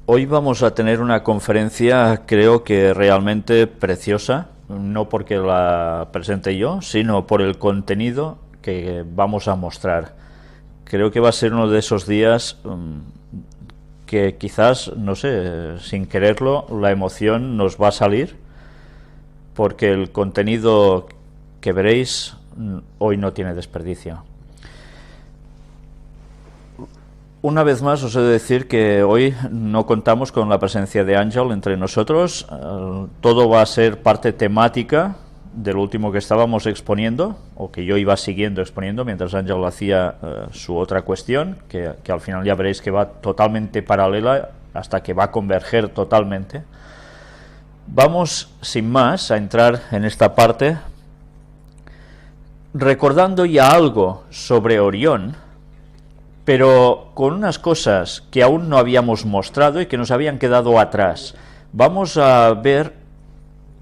Hoy vamos a tener una conferencia, creo que realmente preciosa, no porque la presente yo, sino por el contenido que vamos a mostrar. Creo que va a ser uno de esos días que quizás, no sé, sin quererlo, la emoción nos va a salir, porque el contenido que veréis hoy no tiene desperdicio. Una vez más os he de decir que hoy no contamos con la presencia de Ángel entre nosotros. Todo va a ser parte temática del último que estábamos exponiendo, o que yo iba siguiendo exponiendo, mientras Ángel hacía su otra cuestión, que al final ya veréis que va totalmente paralela hasta que va a converger totalmente. Vamos, sin más, a entrar en esta parte recordando ya algo sobre Orión, pero con unas cosas que aún no habíamos mostrado y que nos habían quedado atrás. Vamos a ver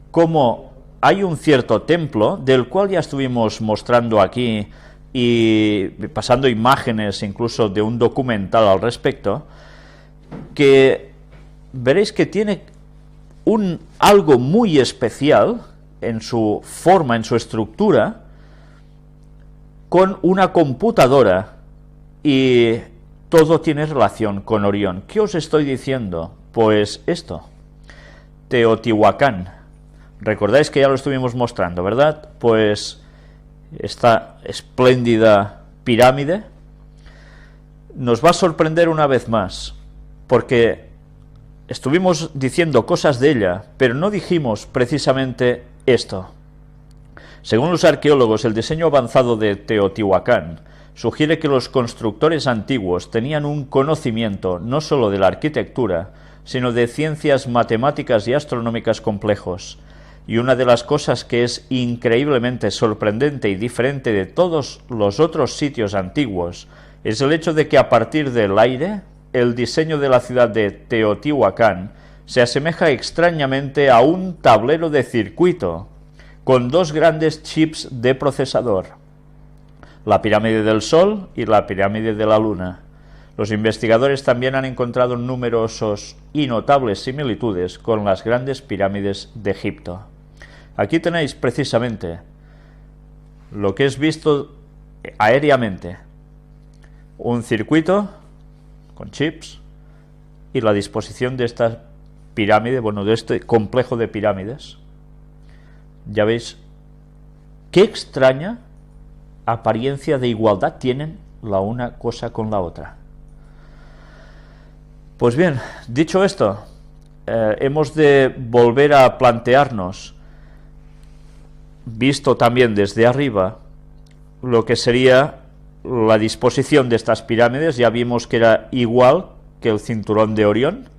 cómo hay un cierto templo, del cual ya estuvimos mostrando aquí y pasando imágenes incluso de un documental al respecto, que veréis que tiene algo muy especial en su forma, en su estructura, con una computadora. Y todo tiene relación con Orión. ¿Qué os estoy diciendo? Pues esto, Teotihuacán. Recordáis que ya lo estuvimos mostrando, ¿verdad? Pues esta espléndida pirámide nos va a sorprender una vez más, porque estuvimos diciendo cosas de ella, pero no dijimos precisamente esto. Según los arqueólogos, el diseño avanzado de Teotihuacán sugiere que los constructores antiguos tenían un conocimiento no sólo de la arquitectura, sino de ciencias matemáticas y astronómicas complejos. Y una de las cosas que es increíblemente sorprendente y diferente de todos los otros sitios antiguos es el hecho de que a partir del aire, el diseño de la ciudad de Teotihuacán se asemeja extrañamente a un tablero de circuito, con dos grandes chips de procesador: la pirámide del Sol y la pirámide de la Luna. Los investigadores también han encontrado numerosos y notables similitudes con las grandes pirámides de Egipto. Aquí tenéis precisamente lo que es visto aéreamente: un circuito con chips y la disposición de esta pirámide, de este complejo de pirámides. Ya veis qué extraña apariencia de igualdad tienen la una cosa con la otra. Pues bien, dicho esto, hemos de volver a plantearnos, visto también desde arriba, lo que sería la disposición de estas pirámides. Ya vimos que era igual que el cinturón de Orión,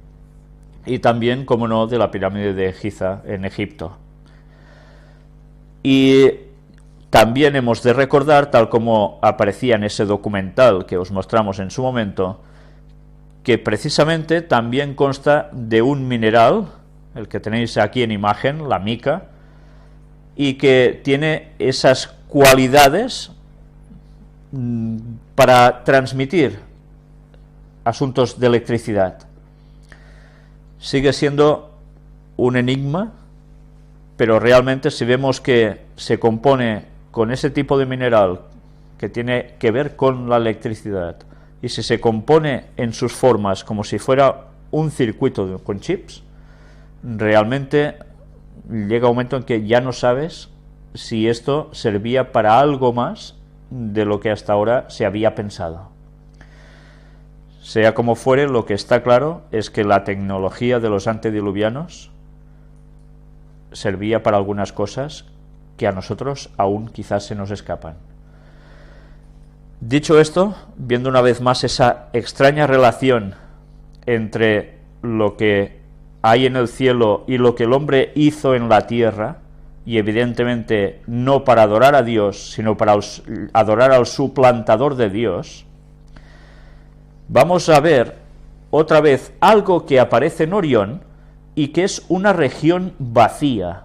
y también, como no, de la pirámide de Giza en Egipto. Y también hemos de recordar, tal como aparecía en ese documental que os mostramos en su momento, que precisamente también consta de un mineral, el que tenéis aquí en imagen, la mica, y que tiene esas cualidades para transmitir asuntos de electricidad. Sigue siendo un enigma, pero realmente si vemos que se compone con ese tipo de mineral que tiene que ver con la electricidad, y si se compone en sus formas como si fuera un circuito con chips, realmente llega un momento en que ya no sabes si esto servía para algo más de lo que hasta ahora se había pensado. Sea como fuere, lo que está claro es que la tecnología de los antediluvianos servía para algunas cosas que a nosotros aún quizás se nos escapan. Dicho esto, viendo una vez más esa extraña relación entre lo que hay en el cielo y lo que el hombre hizo en la tierra, y evidentemente no para adorar a Dios, sino para adorar al suplantador de Dios, vamos a ver otra vez algo que aparece en Orión y que es una región vacía.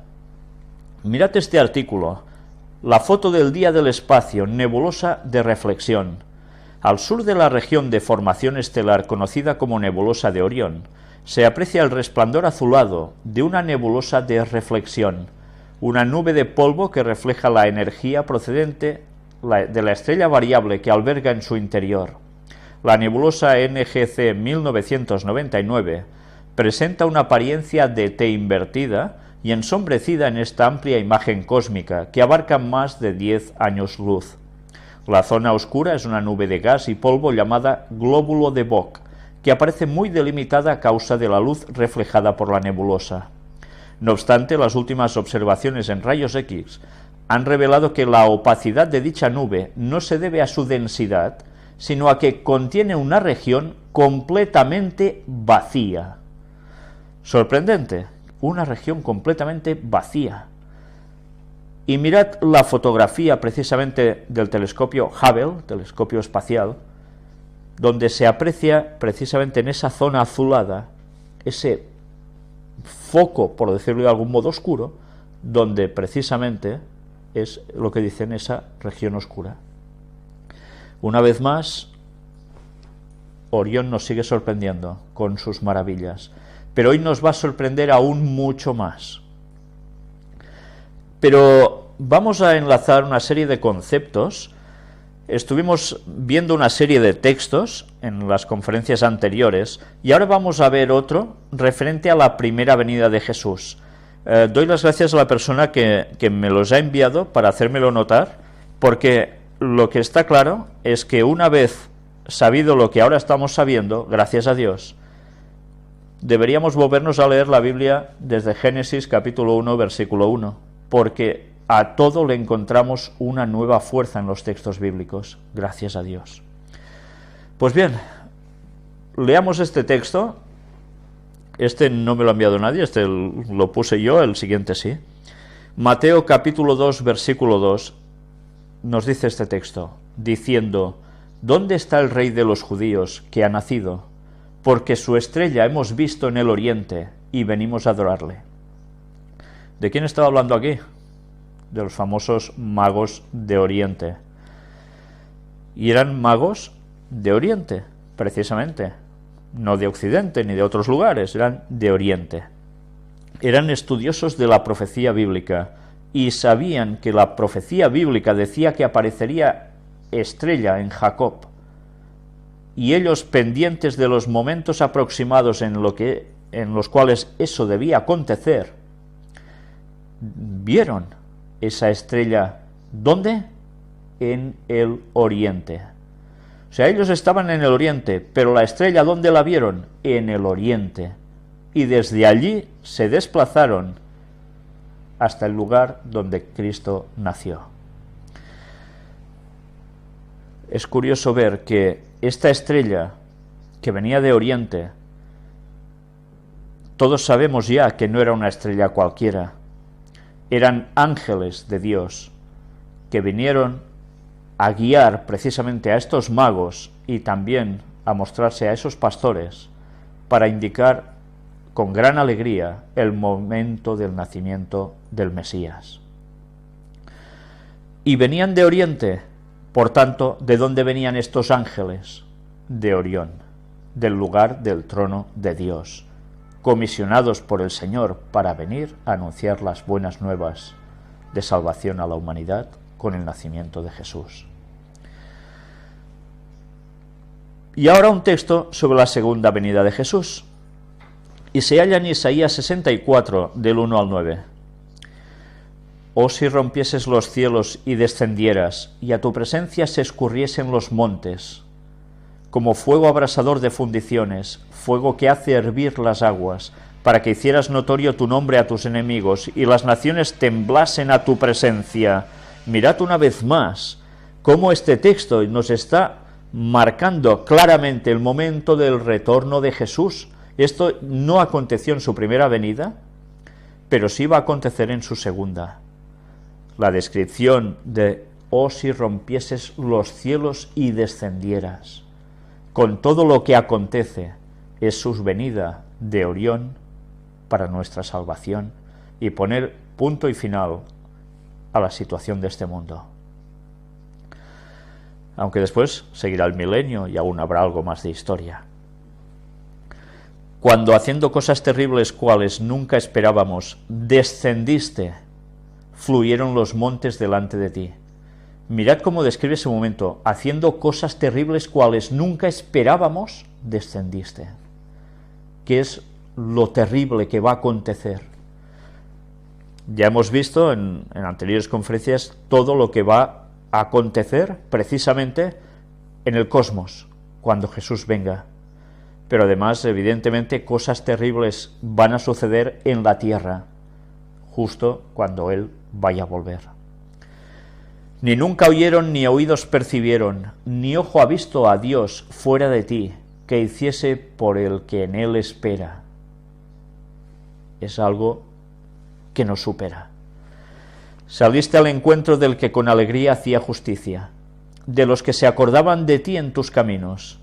Mirad este artículo: la foto del día del espacio, nebulosa de reflexión. Al sur de la región de formación estelar conocida como nebulosa de Orión, se aprecia el resplandor azulado de una nebulosa de reflexión, una nube de polvo que refleja la energía procedente de la estrella variable que alberga en su interior. La nebulosa NGC 1999 presenta una apariencia de T invertida y ensombrecida en esta amplia imagen cósmica que abarca más de 10 años luz. La zona oscura es una nube de gas y polvo llamada glóbulo de Bock, que aparece muy delimitada a causa de la luz reflejada por la nebulosa. No obstante, las últimas observaciones en rayos X han revelado que la opacidad de dicha nube no se debe a su densidad, sino a que contiene una región completamente vacía. Sorprendente, una región completamente vacía. Y mirad la fotografía precisamente del telescopio Hubble, telescopio espacial, donde se aprecia precisamente en esa zona azulada ese foco, por decirlo de algún modo, oscuro, donde precisamente es lo que dicen esa región oscura. Una vez más, Orión nos sigue sorprendiendo con sus maravillas, pero hoy nos va a sorprender aún mucho más. Pero vamos a enlazar una serie de conceptos. Estuvimos viendo una serie de textos en las conferencias anteriores y ahora vamos a ver otro referente a la primera venida de Jesús. Doy las gracias a la persona que me los ha enviado para hacérmelo notar, porque lo que está claro es que una vez sabido lo que ahora estamos sabiendo, gracias a Dios, deberíamos volvernos a leer la Biblia desde Génesis capítulo 1, versículo 1, porque a todo le encontramos una nueva fuerza en los textos bíblicos, gracias a Dios. Pues bien, leamos este texto. Este no me lo ha enviado nadie, este lo puse yo, el siguiente sí. Mateo capítulo 2, versículo 2, nos dice este texto, diciendo: ¿Dónde está el rey de los judíos que ha nacido? Porque su estrella hemos visto en el oriente y venimos a adorarle. ¿De quién estaba hablando aquí? De los famosos magos de Oriente. Y eran magos de Oriente, precisamente. No de Occidente ni de otros lugares, eran de Oriente. Eran estudiosos de la profecía bíblica y sabían que la profecía bíblica decía que aparecería estrella en Jacob. Y ellos, pendientes de los momentos aproximados en los cuales eso debía acontecer, vieron esa estrella. ¿Dónde? En el oriente. O sea, ellos estaban en el oriente, pero la estrella, ¿dónde la vieron? En el oriente. Y desde allí se desplazaron hasta el lugar donde Cristo nació. Es curioso ver que esta estrella que venía de oriente, todos sabemos ya que no era una estrella cualquiera. Eran ángeles de Dios que vinieron a guiar precisamente a estos magos y también a mostrarse a esos pastores para indicar con gran alegría el momento del nacimiento del Mesías. Y venían de Oriente, por tanto, ¿de dónde venían estos ángeles? De Orión, del lugar del trono de Dios, comisionados por el Señor para venir a anunciar las buenas nuevas de salvación a la humanidad con el nacimiento de Jesús. Y ahora un texto sobre la segunda venida de Jesús. Y se halla en Isaías 64, del 1 al 9. Oh, si rompieses los cielos y descendieras, y a tu presencia se escurriesen los montes, como fuego abrasador de fundiciones, fuego que hace hervir las aguas, para que hicieras notorio tu nombre a tus enemigos, y las naciones temblasen a tu presencia. Mirad una vez más cómo este texto nos está marcando claramente el momento del retorno de Jesús. Esto no aconteció en su primera venida, pero sí va a acontecer en su segunda. La descripción de «Oh, si rompieses los cielos y descendieras», con todo lo que acontece, es su venida de Orión para nuestra salvación y poner punto y final a la situación de este mundo. Aunque después seguirá el milenio y aún habrá algo más de historia. cuando haciendo cosas terribles cuales nunca esperábamos, descendiste, fluyeron los montes delante de ti. Mirad cómo describe ese momento, haciendo cosas terribles cuales nunca esperábamos, descendiste. ¿Qué es lo terrible que va a acontecer? Ya hemos visto en anteriores conferencias todo lo que va a acontecer precisamente en el cosmos, cuando Jesús venga. Pero además, evidentemente, cosas terribles van a suceder en la tierra, justo cuando Él vaya a volver. Ni nunca oyeron, ni oídos percibieron, ni ojo ha visto a Dios fuera de ti, que hiciese por el que en Él espera. Es algo que nos supera. Saliste al encuentro del que con alegría hacía justicia, de los que se acordaban de ti en tus caminos.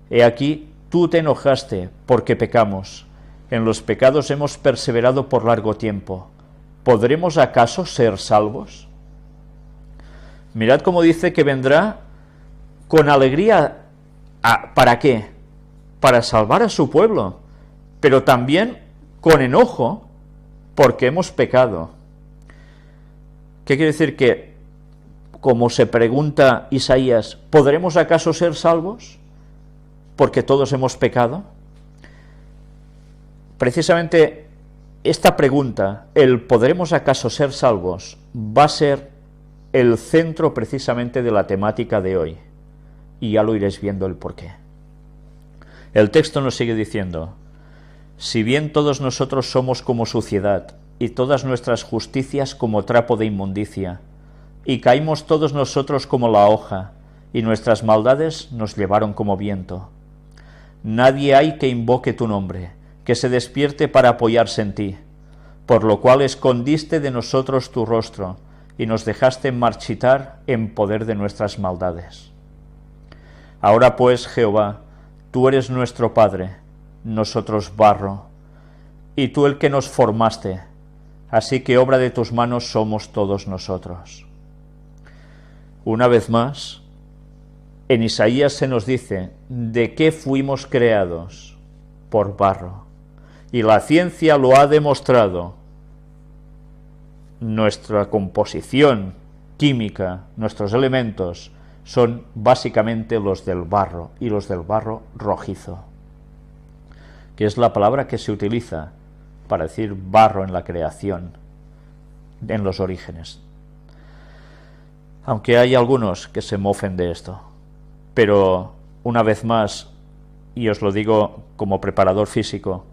He aquí, tú te enojaste porque pecamos. En los pecados hemos perseverado por largo tiempo. ¿Podremos acaso ser salvos? Mirad cómo dice que vendrá con alegría. ¿Para qué? Para salvar a su pueblo, pero también con enojo porque hemos pecado. ¿Qué quiere decir? Que, como se pregunta Isaías, ¿podremos acaso ser salvos porque todos hemos pecado? Precisamente esta pregunta, el ¿podremos acaso ser salvos?, va a ser el centro precisamente de la temática de hoy, y ya lo iréis viendo el porqué. El texto nos sigue diciendo: si bien todos nosotros somos como suciedad, y todas nuestras justicias como trapo de inmundicia, y caímos todos nosotros como la hoja, y nuestras maldades nos llevaron como viento. Nadie hay que invoque tu nombre, que se despierte para apoyarse en ti, por lo cual escondiste de nosotros tu rostro, y nos dejaste marchitar en poder de nuestras maldades. Ahora pues, Jehová, tú eres nuestro Padre, nosotros barro, y tú el que nos formaste, así que obra de tus manos somos todos nosotros. Una vez más, en Isaías se nos dice de qué fuimos creados: por barro, y la ciencia lo ha demostrado. Nuestra composición química, nuestros elementos, son básicamente los del barro, y los del barro rojizo, que es la palabra que se utiliza para decir barro en la creación, en los orígenes. Aunque hay algunos que se mofen de esto, pero una vez más, y os lo digo como preparador físico,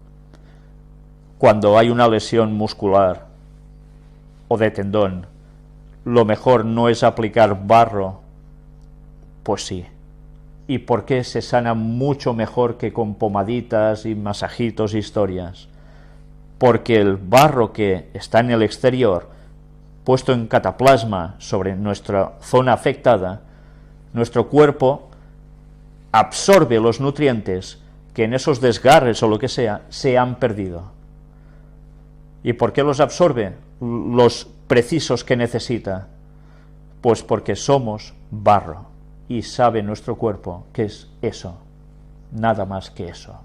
cuando hay una lesión muscular o de tendón, lo mejor no es aplicar barro. Pues sí. ¿Y por qué se sana mucho mejor que con pomaditas y masajitos y historias? Porque el barro que está en el exterior, puesto en cataplasma sobre nuestra zona afectada, nuestro cuerpo absorbe los nutrientes que en esos desgarres o lo que sea se han perdido. ¿Y por qué los absorbe? Los precisos que necesita. Pues porque somos barro, y sabe nuestro cuerpo que es eso, nada más que eso.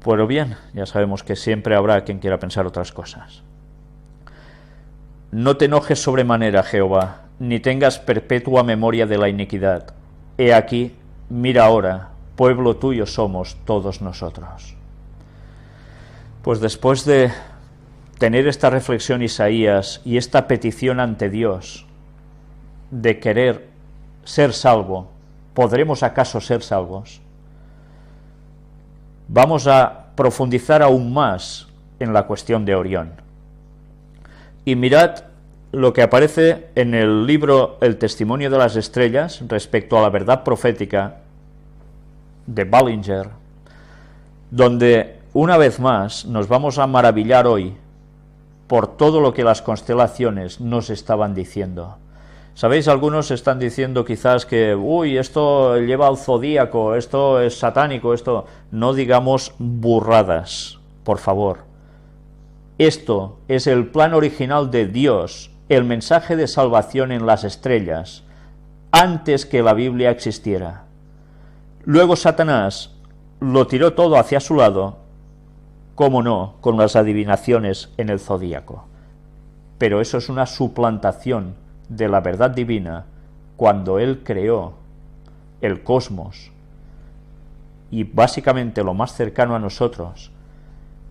Pero bien, ya sabemos que siempre habrá quien quiera pensar otras cosas. No te enojes sobremanera, Jehová, ni tengas perpetua memoria de la iniquidad. He aquí, mira ahora, pueblo tuyo somos todos nosotros. Pues después de tener esta reflexión Isaías y esta petición ante Dios de querer ser salvo, ¿podremos acaso ser salvos? Vamos a profundizar aún más en la cuestión de Orión. Y mirad lo que aparece en el libro El testimonio de las estrellas respecto a la verdad profética de Ballinger, donde una vez más nos vamos a maravillar hoy por todo lo que las constelaciones nos estaban diciendo. ¿Sabéis? Algunos están diciendo quizás que, esto lleva al zodíaco, esto es satánico, esto... No digamos burradas, por favor. Esto es el plan original de Dios, el mensaje de salvación en las estrellas, antes que la Biblia existiera. Luego Satanás lo tiró todo hacia su lado, cómo no, con las adivinaciones en el zodíaco. Pero eso es una suplantación de la verdad divina cuando Él creó el cosmos y básicamente lo más cercano a nosotros,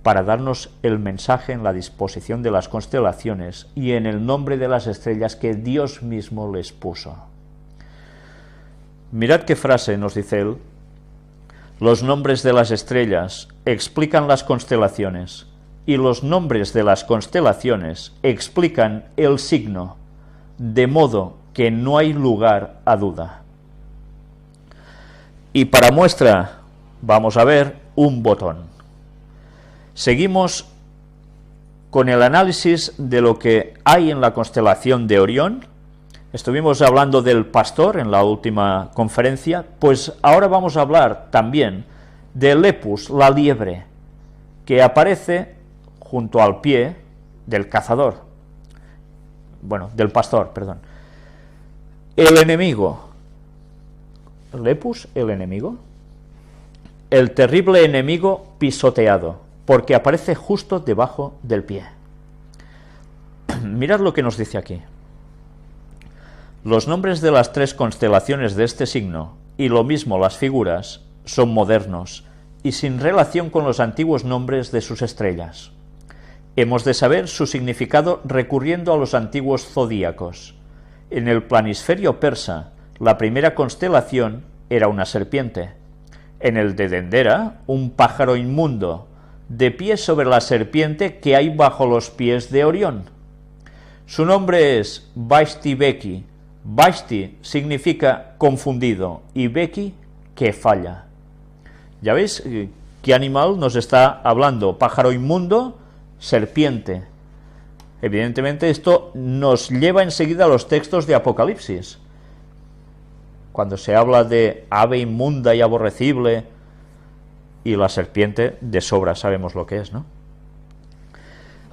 para darnos el mensaje en la disposición de las constelaciones y en el nombre de las estrellas que Dios mismo les puso. Mirad qué frase nos dice él: los nombres de las estrellas explican las constelaciones, y los nombres de las constelaciones explican el signo, de modo que no hay lugar a duda. Y para muestra vamos a ver un botón. Seguimos con el análisis de lo que hay en la constelación de Orión. Estuvimos hablando del pastor en la última conferencia, pues ahora vamos a hablar también de Lepus, la liebre, que aparece junto al pie del cazador, del pastor, perdón. El enemigo, Lepus, el enemigo, el terrible enemigo pisoteado, porque aparece justo debajo del pie. Mirad lo que nos dice aquí. Los nombres de las tres constelaciones de este signo, y lo mismo las figuras, son modernos y sin relación con los antiguos nombres de sus estrellas. Hemos de saber su significado recurriendo a los antiguos zodíacos. En el planisferio persa, la primera constelación era una serpiente. En el de Dendera, un pájaro inmundo, de pie sobre la serpiente que hay bajo los pies de Orión. Su nombre es Vashti Beki. Vashti significa confundido y Beki, que falla. ¿Ya veis qué animal nos está hablando? Pájaro inmundo, serpiente. Evidentemente esto nos lleva enseguida a los textos de Apocalipsis. Cuando se habla de ave inmunda y aborrecible, y la serpiente de sobra sabemos lo que es, ¿no?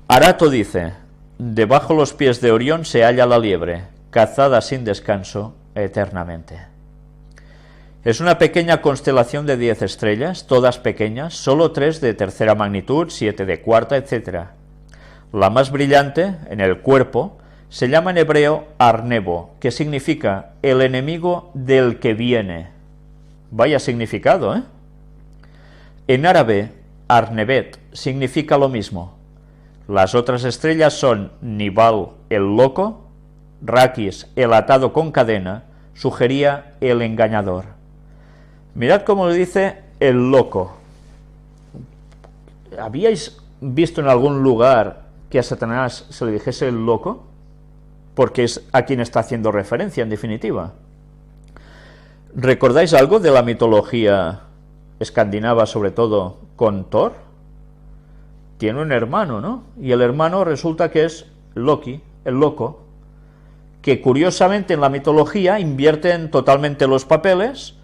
Arato dice: debajo los pies de Orión se halla la liebre, cazada sin descanso eternamente. Es una pequeña constelación de 10 estrellas, todas pequeñas, solo 3 de tercera magnitud, 7 de cuarta, etc. La más brillante, en el cuerpo, se llama en hebreo Arnebo, que significa el enemigo del que viene. Vaya significado, ¿eh? En árabe, Arnebet significa lo mismo. Las otras estrellas son Nibal, el loco; Rakis, el atado con cadena; sugería el engañador. Mirad cómo le dice el loco. ¿Habíais visto en algún lugar que a Satanás se le dijese el loco? Porque es a quien está haciendo referencia, en definitiva. ¿Recordáis algo de la mitología escandinava, sobre todo con Thor? Tiene un hermano, ¿no? Y el hermano resulta que es Loki, el loco, que curiosamente en la mitología invierten totalmente los papeles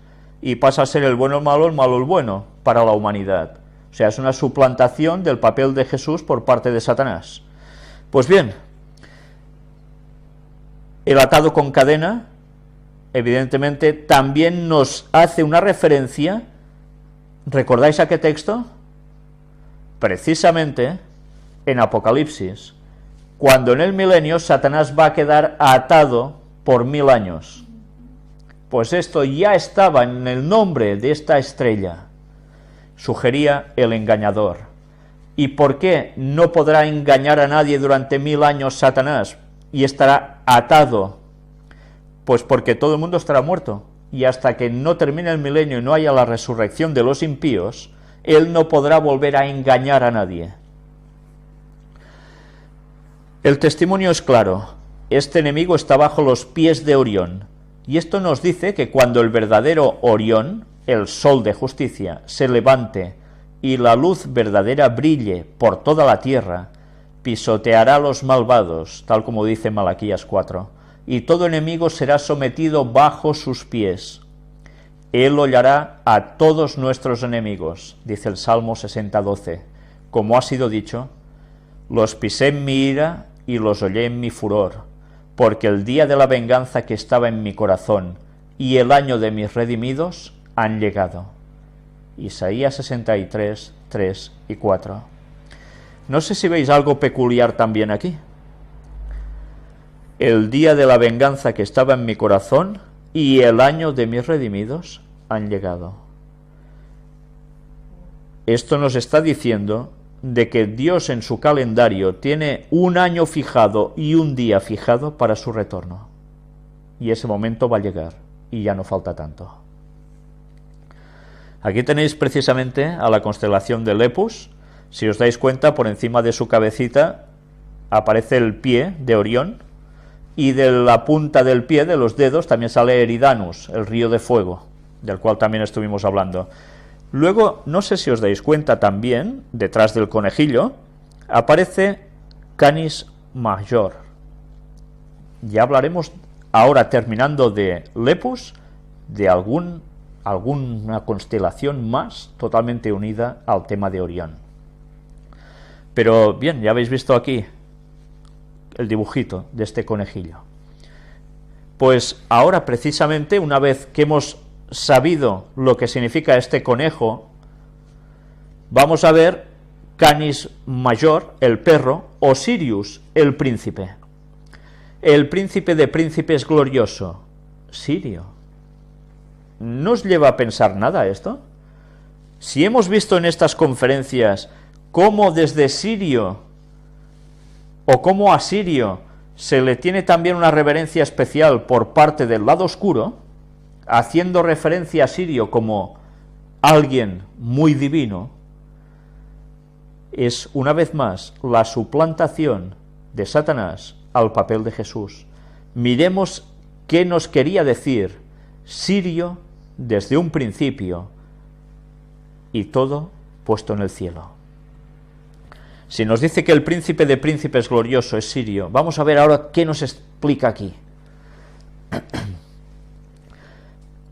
y pasa a ser el bueno el malo el bueno para la humanidad. O sea, es una suplantación del papel de Jesús por parte de Satanás. Pues bien, el atado con cadena, evidentemente, también nos hace una referencia. ¿Recordáis a qué texto? Precisamente en Apocalipsis, cuando en el milenio Satanás va a quedar atado por 1000 años. Pues esto ya estaba en el nombre de esta estrella. Sugería el engañador. ¿Y por qué no podrá engañar a nadie durante 1000 años Satanás y estará atado? Pues porque todo el mundo estará muerto, y hasta que no termine el milenio y no haya la resurrección de los impíos, él no podrá volver a engañar a nadie. El testimonio es claro: este enemigo está bajo los pies de Orión, y esto nos dice que cuando el verdadero Orión, el sol de justicia, se levante y la luz verdadera brille por toda la tierra, pisoteará a los malvados, tal como dice Malaquías 4, y todo enemigo será sometido bajo sus pies. Él hollará a todos nuestros enemigos, dice el Salmo 60:12, como ha sido dicho: los pisé en mi ira y los hollé en mi furor, porque el día de la venganza que estaba en mi corazón y el año de mis redimidos han llegado. Isaías 63, 3 y 4. No sé si veis algo peculiar también aquí. El día de la venganza que estaba en mi corazón y el año de mis redimidos han llegado. Esto nos está diciendo de que Dios en su calendario tiene un año fijado y un día fijado para su retorno. Y ese momento va a llegar y ya no falta tanto. Aquí tenéis precisamente a la constelación de Lepus. Si os dais cuenta, por encima de su cabecita aparece el pie de Orión, y de la punta del pie, de los dedos, también sale Eridanus, el río de fuego, del cual también estuvimos hablando. Luego, no sé si os dais cuenta también, detrás del conejillo, aparece Canis Major. Ya hablaremos ahora, terminando de Lepus, de alguna constelación más totalmente unida al tema de Orión. Pero bien, ya habéis visto aquí el dibujito de este conejillo. Pues ahora, precisamente, una vez que hemos sabido lo que significa este conejo, vamos a ver Canis Major, el perro, o Sirius, el príncipe. El príncipe de príncipes glorioso, Sirio. ¿No os lleva a pensar nada esto? Si hemos visto en estas conferencias cómo desde Sirio o cómo a Sirio se le tiene también una reverencia especial por parte del lado oscuro, haciendo referencia a Sirio como alguien muy divino, es una vez más la suplantación de Satanás al papel de Jesús. Miremos qué nos quería decir Sirio desde un principio, y todo puesto en el cielo. Si nos dice que el príncipe de príncipes glorioso es Sirio, vamos a ver ahora qué nos explica aquí.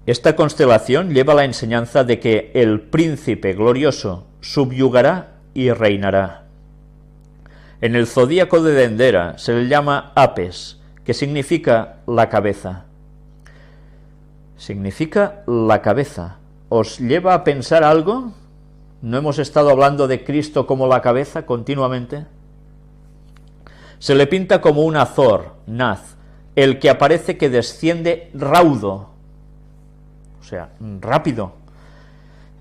Esta constelación lleva la enseñanza de que el príncipe glorioso subyugará y reinará. En el zodíaco de Dendera se le llama Apes, que significa la cabeza. Significa la cabeza. ¿Os lleva a pensar algo? ¿No hemos estado hablando de Cristo como la cabeza continuamente? Se le pinta como un Azor, Naz, el que aparece que desciende raudo, o sea, rápido.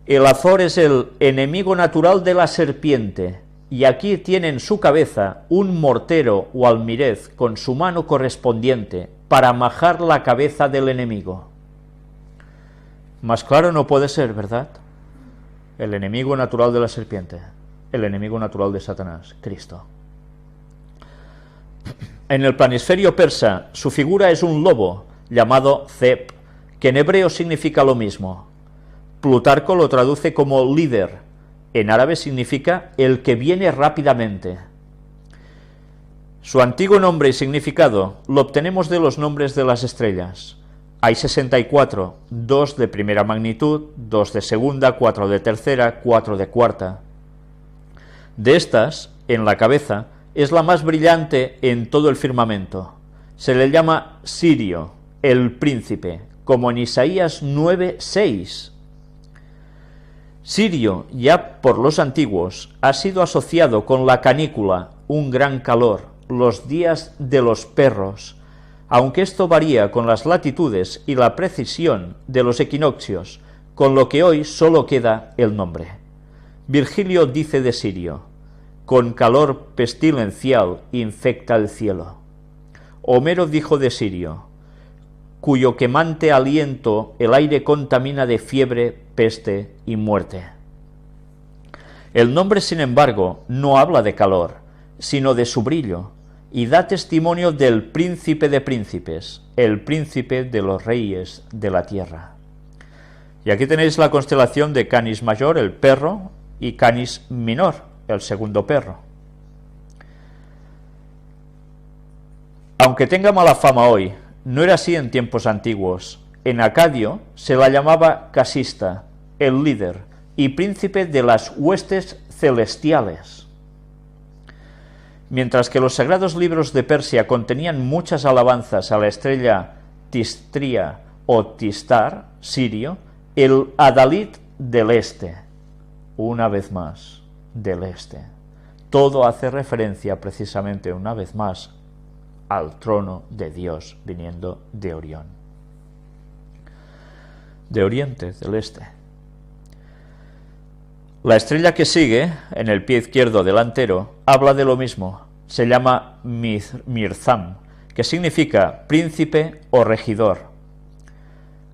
El Azor es el enemigo natural de la serpiente, y aquí tiene en su cabeza un mortero o almirez con su mano correspondiente para majar la cabeza del enemigo. Más claro no puede ser, ¿verdad? El enemigo natural de la serpiente, el enemigo natural de Satanás, Cristo. En el planisferio persa, su figura es un lobo llamado Zeb, que en hebreo significa lo mismo. Plutarco lo traduce como líder. En árabe significa el que viene rápidamente. Su antiguo nombre y significado lo obtenemos de los nombres de las estrellas. Hay 64, 2 de primera magnitud, 2 de segunda, 4 de tercera, 4 de cuarta. De estas, en la cabeza, es la más brillante en todo el firmamento. Se le llama Sirio, el príncipe, como en Isaías 9:6. Sirio, ya por los antiguos, ha sido asociado con la canícula, un gran calor, los días de los perros, aunque esto varía con las latitudes y la precisión de los equinoccios, con lo que hoy solo queda el nombre. Virgilio dice de Sirio: con calor pestilencial infecta el cielo. Homero dijo de Sirio: cuyo quemante aliento el aire contamina de fiebre, peste y muerte. El nombre, sin embargo, no habla de calor, sino de su brillo, y da testimonio del príncipe de príncipes, el príncipe de los reyes de la tierra. Y aquí tenéis la constelación de Canis Major, el perro, y Canis Minor, el segundo perro. Aunque tenga mala fama hoy, no era así en tiempos antiguos. En acadio se la llamaba Casista, el líder, y príncipe de las huestes celestiales. Mientras que los sagrados libros de Persia contenían muchas alabanzas a la estrella Tistria o Tistar, Sirio, el Adalit del este, una vez más, del este. Todo hace referencia precisamente una vez más al trono de Dios viniendo de Orión. De oriente, del este. La estrella que sigue, en el pie izquierdo delantero, habla de lo mismo. Se llama Mirzam, que significa príncipe o regidor.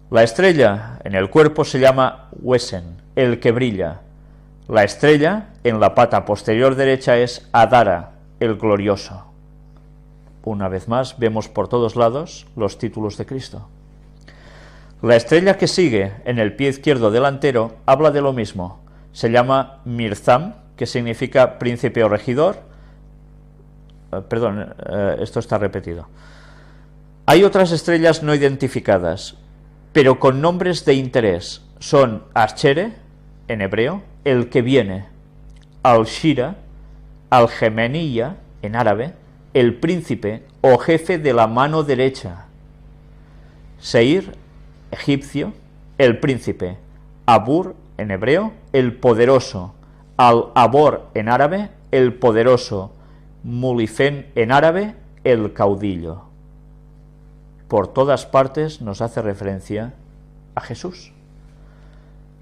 La estrella en el cuerpo se llama Wesen, el que brilla. La estrella en la pata posterior derecha es Adara, el glorioso. Una vez más vemos por todos lados los títulos de Cristo. La estrella que sigue en el pie izquierdo delantero habla de lo mismo. Se llama Mirzam, que significa príncipe o regidor. Esto está repetido. Hay otras estrellas no identificadas, pero con nombres de interés. Son Ashere, en hebreo, el que viene, Al-Shira, Al-Gemeniya, en árabe, el príncipe o jefe de la mano derecha, Seir, egipcio, el príncipe, Abur, en hebreo, el poderoso, Al-Abor, en árabe, el poderoso, Mulifen, en árabe, el caudillo. Por todas partes nos hace referencia a Jesús.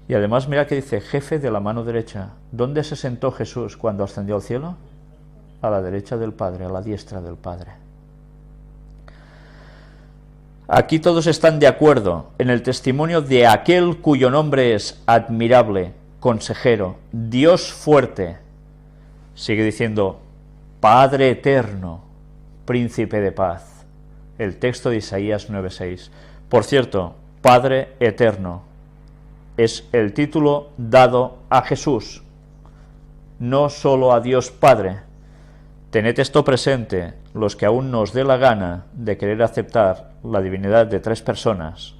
Y además mira que dice jefe de la mano derecha. ¿Dónde se sentó Jesús cuando ascendió al cielo? A la derecha del Padre, a la diestra del Padre. Aquí todos están de acuerdo en el testimonio de aquel cuyo nombre es admirable, consejero, Dios fuerte. Sigue diciendo, Padre eterno, príncipe de paz. El texto de Isaías 9:6. Por cierto, Padre eterno es el título dado a Jesús, no solo a Dios Padre. Tened esto presente, los que aún nos dé la gana de querer aceptar la divinidad de tres personas,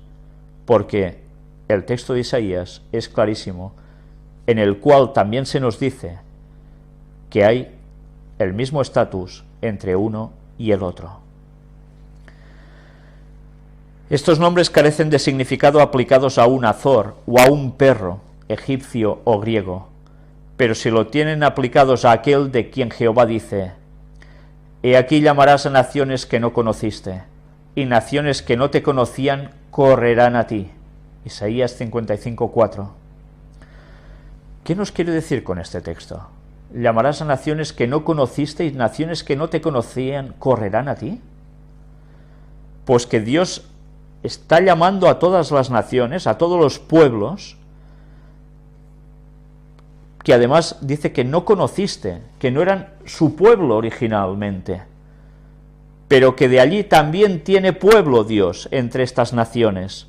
porque el texto de Isaías es clarísimo, en el cual también se nos dice que hay el mismo estatus entre uno y el otro. Estos nombres carecen de significado aplicados a un azor o a un perro, egipcio o griego, pero si lo tienen aplicados a aquel de quien Jehová dice, he aquí llamarás a naciones que no conociste, y naciones que no te conocían correrán a ti. Isaías 55:4. ¿Qué nos quiere decir con este texto? ¿Llamarás a naciones que no conociste y naciones que no te conocían correrán a ti? Pues que Dios está llamando a todas las naciones, a todos los pueblos, que además dice que no conociste, que no eran su pueblo originalmente, pero que de allí también tiene pueblo Dios entre estas naciones,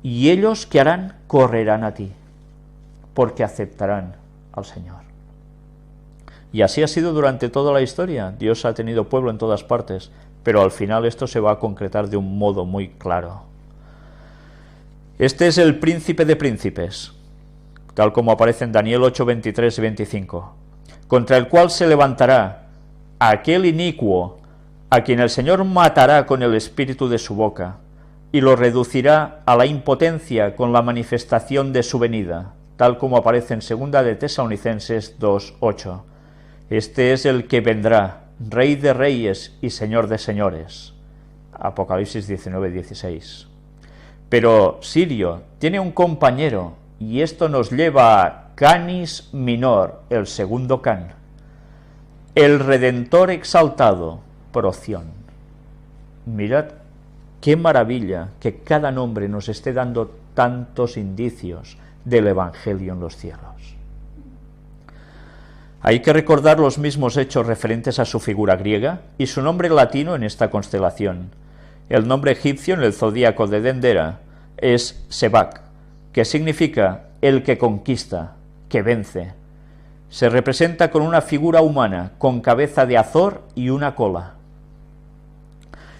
y ellos ¿qué harán? Correrán a ti, porque aceptarán al Señor. Y así ha sido durante toda la historia. Dios ha tenido pueblo en todas partes, pero al final esto se va a concretar de un modo muy claro. Este es el príncipe de príncipes, tal como aparece en Daniel 8, 23 y 25, contra el cual se levantará aquel inicuo, a quien el Señor matará con el espíritu de su boca, y lo reducirá a la impotencia con la manifestación de su venida, tal como aparece en 2 de Tesalonicenses 2, 8. Este es el que vendrá, Rey de reyes y Señor de señores. Apocalipsis 19, 16. Pero Sirio tiene un compañero, y esto nos lleva a Canis Minor, el segundo Can, el Redentor exaltado, Proción. Mirad qué maravilla que cada nombre nos esté dando tantos indicios del Evangelio en los cielos. Hay que recordar los mismos hechos referentes a su figura griega y su nombre latino en esta constelación. El nombre egipcio en el zodíaco de Dendera es Sebak, que significa el que conquista, que vence. Se representa con una figura humana, con cabeza de azor y una cola.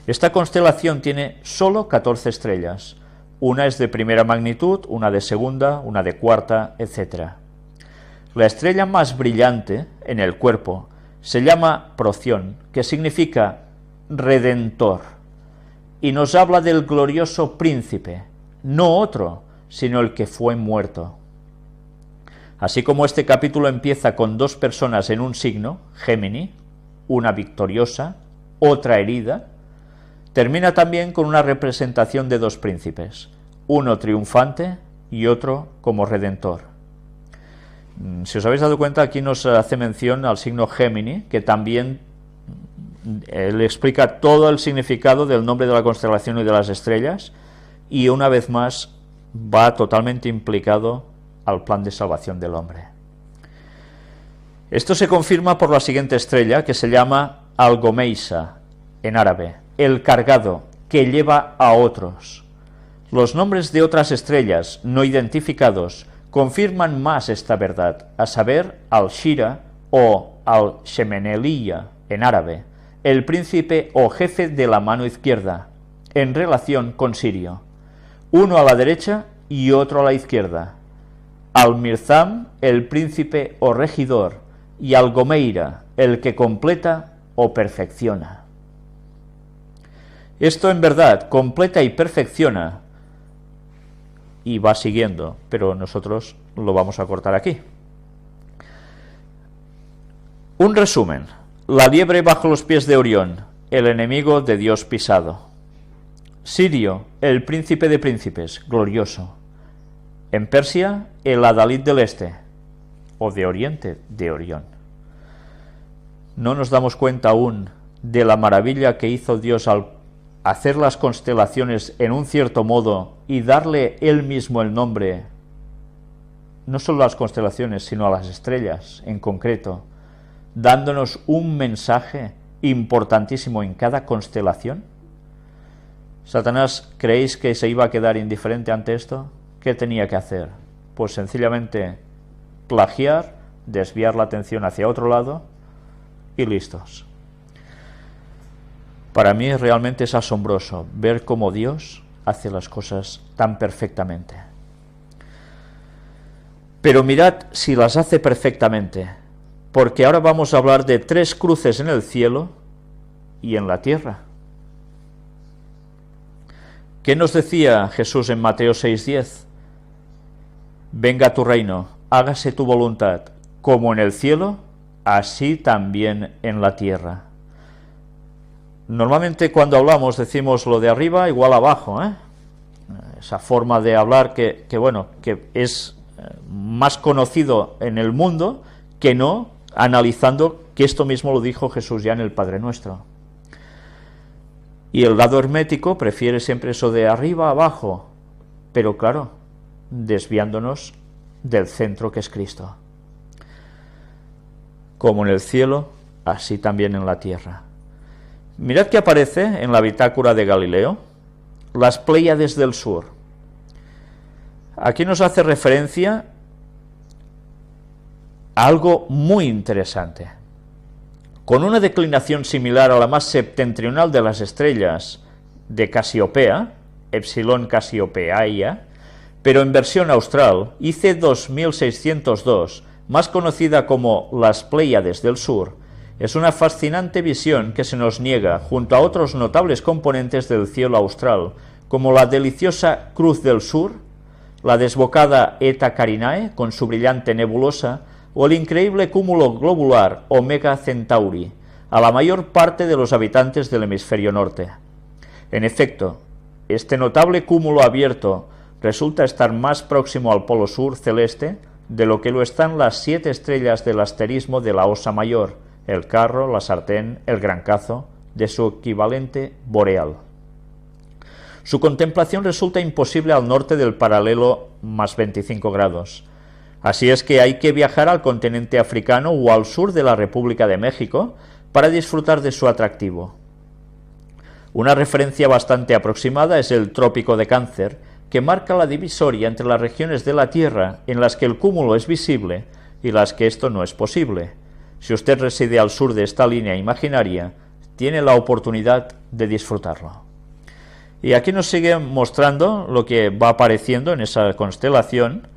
Esta constelación tiene solo 14 estrellas. Una es de primera magnitud, una de segunda, una de cuarta, etc. La estrella más brillante en el cuerpo se llama Proción, que significa redentor, y nos habla del glorioso príncipe, no otro, sino el que fue muerto. Así como este capítulo empieza con dos personas en un signo, Gémini, una victoriosa, otra herida, termina también con una representación de dos príncipes, uno triunfante y otro como redentor. Si os habéis dado cuenta, aquí nos hace mención al signo Gémini, que también él explica todo el significado del nombre de la constelación y de las estrellas, y una vez más va totalmente implicado al plan de salvación del hombre. Esto se confirma por la siguiente estrella, que se llama Algomeisa, en árabe, el cargado, que lleva a otros. Los nombres de otras estrellas no identificados confirman más esta verdad, a saber, Al-Shira o Al-Shemeneliya, en árabe, el príncipe o jefe de la mano izquierda, en relación con Sirio, uno a la derecha y otro a la izquierda, Al-Mirzam, el príncipe o regidor, y Al-Gomeira, el que completa o perfecciona. Esto en verdad completa y perfecciona, y va siguiendo, pero nosotros lo vamos a cortar aquí. Un resumen: la liebre bajo los pies de Orión, el enemigo de Dios pisado. Sirio, el príncipe de príncipes, glorioso. En Persia, el adalid del este, o de oriente, de Orión. No nos damos cuenta aún de la maravilla que hizo Dios al hacer las constelaciones en un cierto modo y darle él mismo el nombre, no solo a las constelaciones, sino a las estrellas en concreto, dándonos un mensaje importantísimo en cada constelación. Satanás, ¿creéis que se iba a quedar indiferente ante esto? ¿Qué tenía que hacer? Pues sencillamente plagiar, desviar la atención hacia otro lado y listos. Para mí realmente es asombroso ver cómo Dios hace las cosas tan perfectamente. Pero mirad si las hace perfectamente, porque ahora vamos a hablar de tres cruces en el cielo y en la tierra. ¿Qué nos decía Jesús en Mateo 6:10? Venga tu reino, hágase tu voluntad, como en el cielo, así también en la tierra. Normalmente cuando hablamos decimos lo de arriba igual abajo, esa forma de hablar que es más conocido en el mundo que no analizando que esto mismo lo dijo Jesús ya en el Padre Nuestro. Y el lado hermético prefiere siempre eso de arriba abajo, pero claro, desviándonos del centro que es Cristo. Como en el cielo, así también en la tierra. Mirad que aparece en la bitácora de Galileo, las Pléyades del sur. Aquí nos hace referencia a algo muy interesante. Con una declinación similar a la más septentrional de las estrellas de Casiopea, Epsilon Casiopeaia, pero en versión austral, IC 2602, más conocida como las Pléyades del sur, es una fascinante visión que se nos niega junto a otros notables componentes del cielo austral, como la deliciosa Cruz del Sur, la desbocada Eta Carinae con su brillante nebulosa, o el increíble cúmulo globular Omega Centauri, a la mayor parte de los habitantes del hemisferio norte. En efecto, este notable cúmulo abierto resulta estar más próximo al polo sur celeste de lo que lo están las 7 estrellas del asterismo de la Osa Mayor, el Carro, la Sartén, el Gran Cazo, de su equivalente boreal. Su contemplación resulta imposible al norte del paralelo más 25 grados. Así es que hay que viajar al continente africano o al sur de la República de México para disfrutar de su atractivo. Una referencia bastante aproximada es el Trópico de Cáncer, que marca la divisoria entre las regiones de la Tierra en las que el cúmulo es visible y las que esto no es posible. Si usted reside al sur de esta línea imaginaria, tiene la oportunidad de disfrutarlo. Y aquí nos sigue mostrando lo que va apareciendo en esa constelación,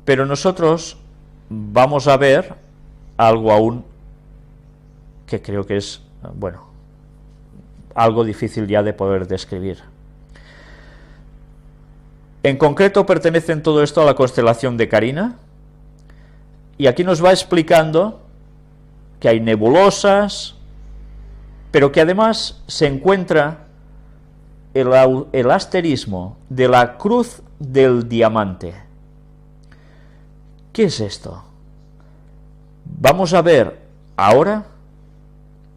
pero nosotros vamos a ver algo aún que creo que es, algo difícil ya de poder describir. En concreto pertenece en todo esto a la constelación de Carina, Y aquí nos va explicando que hay nebulosas, pero que además se encuentra el asterismo de la cruz del diamante. ¿Qué es esto? Vamos a ver ahora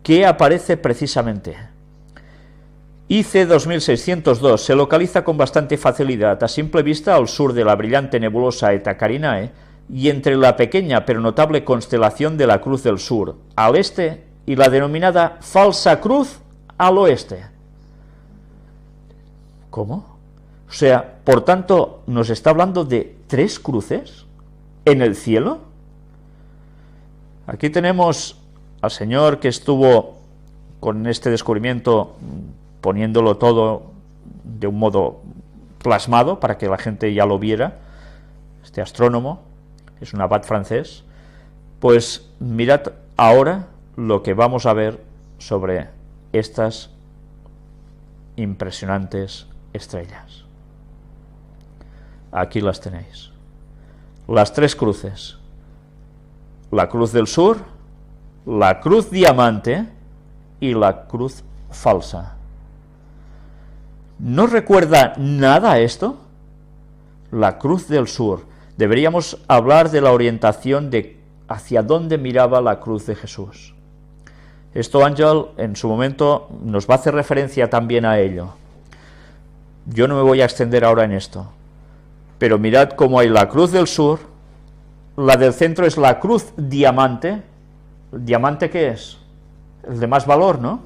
qué aparece precisamente. IC 2602 se localiza con bastante facilidad a simple vista al sur de la brillante nebulosa Eta Carinae y entre la pequeña pero notable constelación de la Cruz del Sur al este y la denominada Falsa Cruz al oeste. ¿Cómo? O sea, por tanto, ¿nos está hablando de 3 cruces en el cielo? Aquí tenemos al señor que estuvo con este descubrimiento poniéndolo todo de un modo plasmado para que la gente ya lo viera, este astrónomo, es un abad francés. Pues mirad ahora lo que vamos a ver sobre estas impresionantes estrellas. Aquí las tenéis, las 3 cruces, la cruz del sur, la cruz diamante y la cruz falsa. ¿No recuerda nada esto? La cruz del sur. Deberíamos hablar de la orientación de hacia dónde miraba la cruz de Jesús. Esto Ángel en su momento nos va a hacer referencia también a ello. Yo no me voy a extender ahora en esto, pero mirad cómo hay la cruz del sur, la del centro es la cruz diamante. ¿El diamante qué es? El de más valor, ¿no?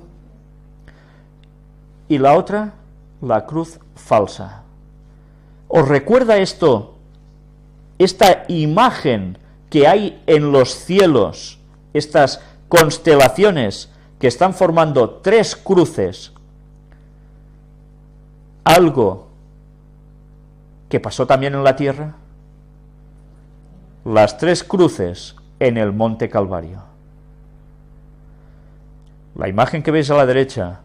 Y la otra, la cruz falsa. ¿Os recuerda esto, esta imagen que hay en los cielos, estas constelaciones que están formando 3 cruces? Algo que pasó también en la tierra. Las 3 cruces en el monte Calvario. La imagen que veis a la derecha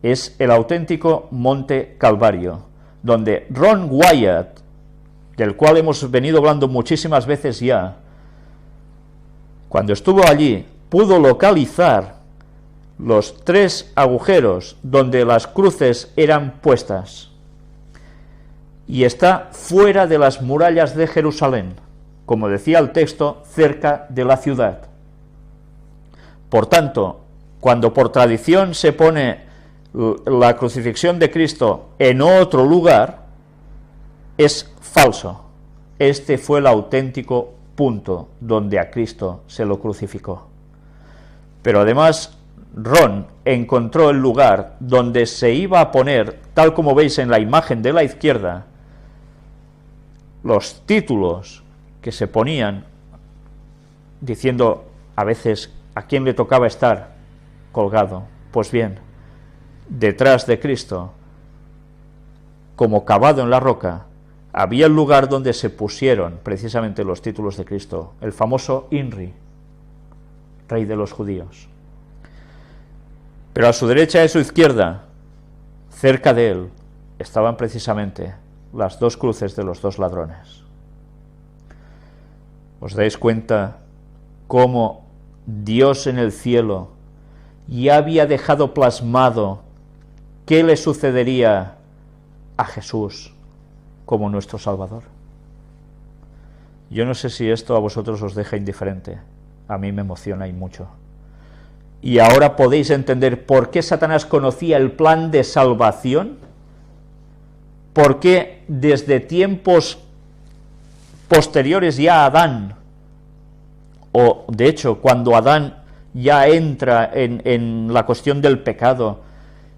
es el auténtico monte Calvario, donde Ron Wyatt, del cual hemos venido hablando muchísimas veces ya, cuando estuvo allí, pudo localizar los 3 agujeros donde las cruces eran puestas, y está fuera de las murallas de Jerusalén, como decía el texto, cerca de la ciudad. Por tanto, cuando por tradición se pone la crucifixión de Cristo en otro lugar, es falso. Este fue el auténtico punto donde a Cristo se lo crucificó. Pero además, Ron encontró el lugar donde se iba a poner, tal como veis en la imagen de la izquierda, los títulos que se ponían diciendo a veces a quién le tocaba estar colgado. Pues bien, detrás de Cristo, como cavado en la roca, había el lugar donde se pusieron precisamente los títulos de Cristo, el famoso INRI, Rey de los Judíos. Pero a su derecha y a su izquierda, cerca de él, estaban precisamente las 2 cruces de los 2 ladrones. ¿Os dais cuenta cómo Dios en el cielo ya había dejado plasmado qué le sucedería a Jesús como nuestro Salvador? Yo no sé si esto a vosotros os deja indiferente, a mí me emociona y mucho. Y ahora podéis entender por qué Satanás conocía el plan de salvación, por qué desde tiempos posteriores ya a Adán, o de hecho cuando Adán ya entra en la cuestión del pecado,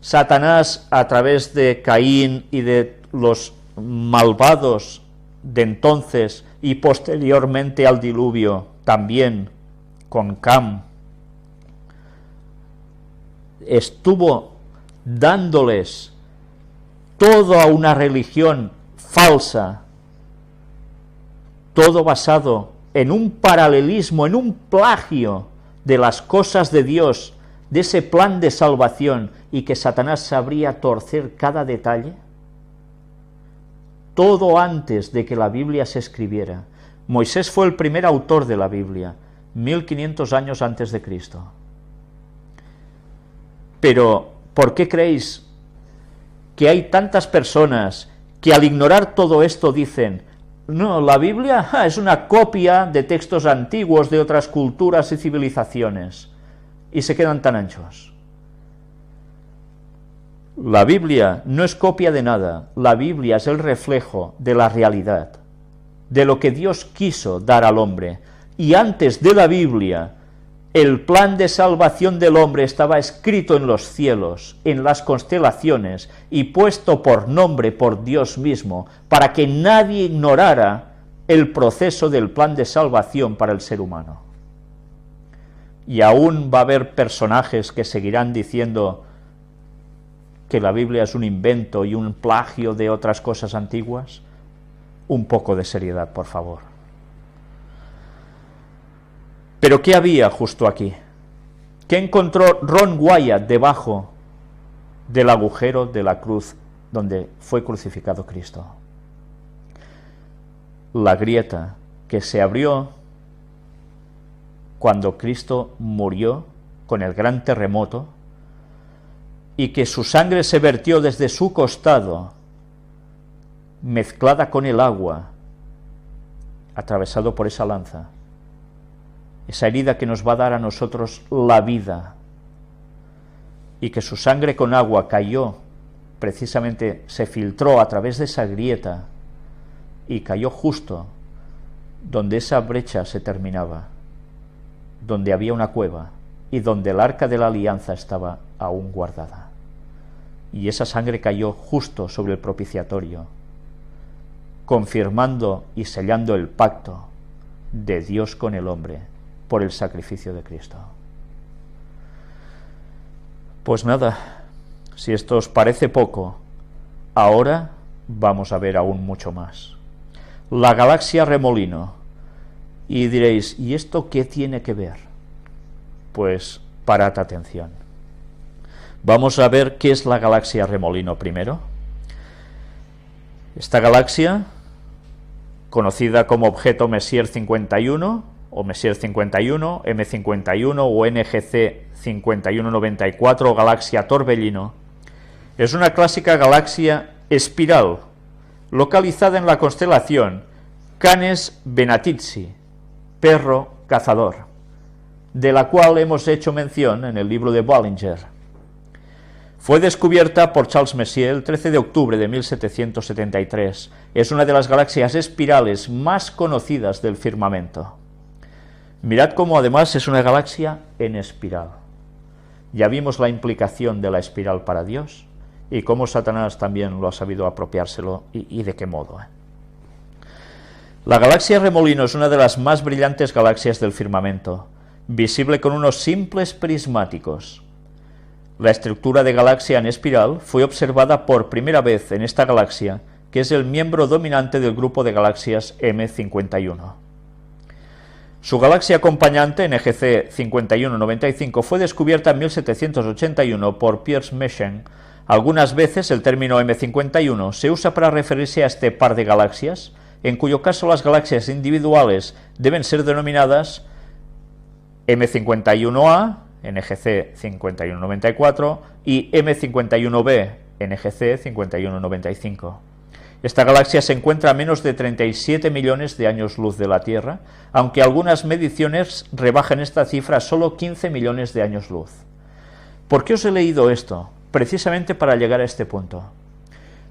Satanás a través de Caín y de los malvados de entonces y posteriormente al diluvio, también con Cam, estuvo dándoles toda una religión falsa, todo basado en un paralelismo, en un plagio de las cosas de Dios, de ese plan de salvación, y que Satanás sabría torcer cada detalle, todo antes de que la Biblia se escribiera. Moisés fue el primer autor de la Biblia, 1500 años antes de Cristo. Pero, ¿por qué creéis que hay tantas personas que al ignorar todo esto dicen: no, la Biblia es una copia de textos antiguos de otras culturas y civilizaciones, y se quedan tan anchos? La Biblia no es copia de nada, la Biblia es el reflejo de la realidad, de lo que Dios quiso dar al hombre. Y antes de la Biblia, el plan de salvación del hombre estaba escrito en los cielos, en las constelaciones, y puesto por nombre por Dios mismo, para que nadie ignorara el proceso del plan de salvación para el ser humano. Y aún va a haber personajes que seguirán diciendo que la Biblia es un invento y un plagio de otras cosas antiguas. Un poco de seriedad, por favor. Pero ¿qué había justo aquí? ¿Qué encontró Ron Wyatt debajo del agujero de la cruz donde fue crucificado Cristo? La grieta que se abrió cuando Cristo murió con el gran terremoto, y que su sangre se vertió desde su costado, mezclada con el agua, atravesado por esa lanza, esa herida que nos va a dar a nosotros la vida, y que su sangre con agua cayó, precisamente se filtró a través de esa grieta, y cayó justo donde esa brecha se terminaba, donde había una cueva, y donde el arca de la alianza estaba aún guardada. Y esa sangre cayó justo sobre el propiciatorio, confirmando y sellando el pacto de Dios con el hombre por el sacrificio de Cristo. Pues nada, si esto os parece poco, ahora vamos a ver aún mucho más. La galaxia Remolino. Y diréis, ¿y esto qué tiene que ver? Pues parad atención. Vamos a ver qué es la galaxia Remolino primero. Esta galaxia, conocida como objeto Messier 51, o Messier 51, M51 o NGC 5194 o galaxia Torbellino, es una clásica galaxia espiral, localizada en la constelación Canes Venatici, perro cazador, de la cual hemos hecho mención en el libro de Bollinger. Fue descubierta por Charles Messier el 13 de octubre de 1773. Es una de las galaxias espirales más conocidas del firmamento. Mirad cómo además es una galaxia en espiral. Ya vimos la implicación de la espiral para Dios y cómo Satanás también lo ha sabido apropiárselo y de qué modo. La galaxia Remolino es una de las más brillantes galaxias del firmamento, visible con unos simples prismáticos. La estructura de galaxia en espiral fue observada por primera vez en esta galaxia, que es el miembro dominante del grupo de galaxias M51. Su galaxia acompañante, NGC 5195, fue descubierta en 1781 por Piers Mechen. Algunas veces el término M51 se usa para referirse a este par de galaxias, en cuyo caso las galaxias individuales deben ser denominadas M51A, NGC 5194, y M51b, NGC 5195. Esta galaxia se encuentra a menos de 37 millones de años luz de la Tierra, aunque algunas mediciones rebajan esta cifra a solo 15 millones de años luz. ¿Por qué os he leído esto? Precisamente para llegar a este punto.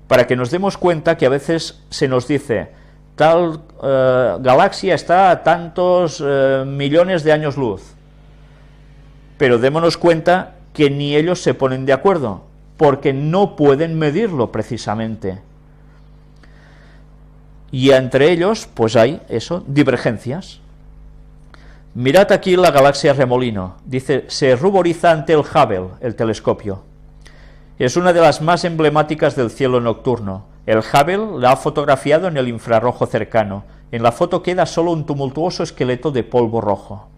Para que nos demos cuenta que a veces se nos dice, tal galaxia está a tantos millones de años luz. Pero démonos cuenta que ni ellos se ponen de acuerdo, porque no pueden medirlo precisamente. Y entre ellos, pues hay divergencias. Mirad aquí la galaxia Remolino. Dice, se ruboriza ante el Hubble, el telescopio. Es una de las más emblemáticas del cielo nocturno. El Hubble la ha fotografiado en el infrarrojo cercano. En la foto queda solo un tumultuoso esqueleto de polvo rojo.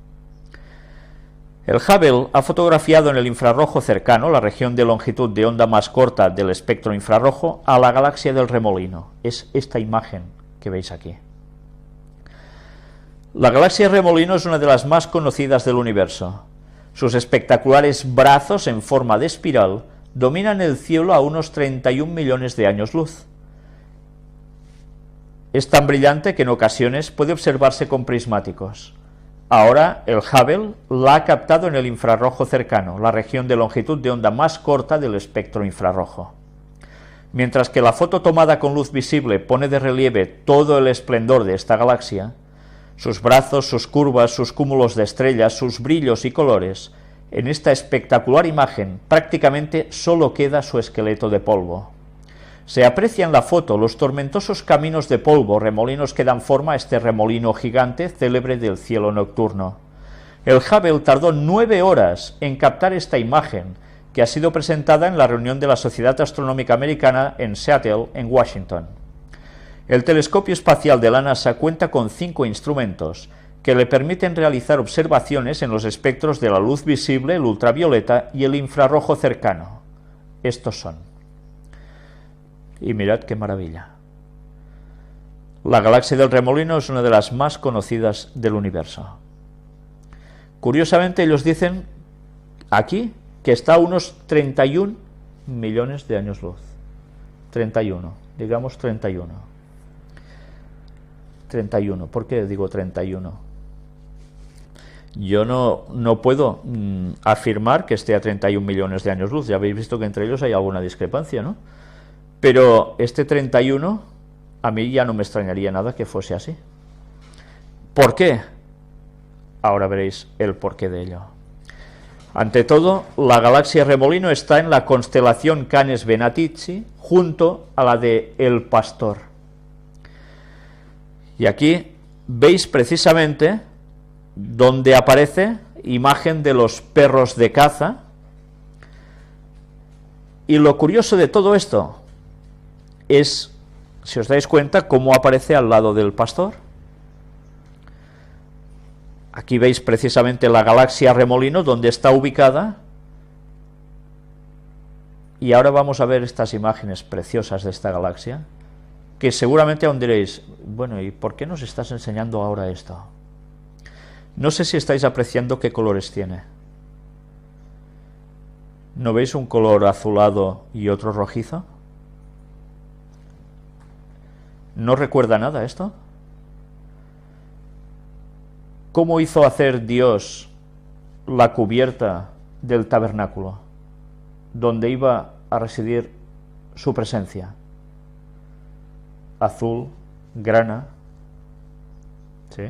El Hubble ha fotografiado en el infrarrojo cercano, la región de longitud de onda más corta del espectro infrarrojo, a la galaxia del Remolino. Es esta imagen que veis aquí. La galaxia Remolino es una de las más conocidas del universo. Sus espectaculares brazos en forma de espiral dominan el cielo a unos 31 millones de años luz. Es tan brillante que en ocasiones puede observarse con prismáticos. Ahora el Hubble la ha captado en el infrarrojo cercano, la región de longitud de onda más corta del espectro infrarrojo. Mientras que la foto tomada con luz visible pone de relieve todo el esplendor de esta galaxia, sus brazos, sus curvas, sus cúmulos de estrellas, sus brillos y colores, en esta espectacular imagen prácticamente solo queda su esqueleto de polvo. Se aprecia en la foto los tormentosos caminos de polvo, remolinos que dan forma a este remolino gigante célebre del cielo nocturno. El Hubble tardó 9 horas en captar esta imagen, que ha sido presentada en la reunión de la Sociedad Astronómica Americana en Seattle, en Washington. El telescopio espacial de la NASA cuenta con 5 instrumentos que le permiten realizar observaciones en los espectros de la luz visible, el ultravioleta y el infrarrojo cercano. Estos son. Y mirad qué maravilla. La galaxia del Remolino es una de las más conocidas del universo. Curiosamente ellos dicen aquí que está a unos 31 millones de años luz. 31, digamos 31. 31, ¿por qué digo 31? Yo no puedo afirmar que esté a 31 millones de años luz, ya habéis visto que entre ellos hay alguna discrepancia, ¿no? Pero este 31, a mí ya no me extrañaría nada que fuese así. ¿Por qué? Ahora veréis el porqué de ello. Ante todo, la galaxia Remolino está en la constelación Canes Venatici, junto a la de El Pastor. Y aquí veis precisamente donde aparece imagen de los perros de caza. Y lo curioso de todo esto es, si os dais cuenta, cómo aparece al lado del Pastor. Aquí veis precisamente la galaxia Remolino, donde está ubicada. Y ahora vamos a ver estas imágenes preciosas de esta galaxia, que seguramente aún diréis, bueno, ¿y por qué nos estás enseñando ahora esto? No sé si estáis apreciando qué colores tiene. ¿No veis un color azulado y otro rojizo? ¿No recuerda nada esto? ¿Cómo hizo hacer Dios la cubierta del tabernáculo, donde iba a residir su presencia? Azul, grana, ¿sí?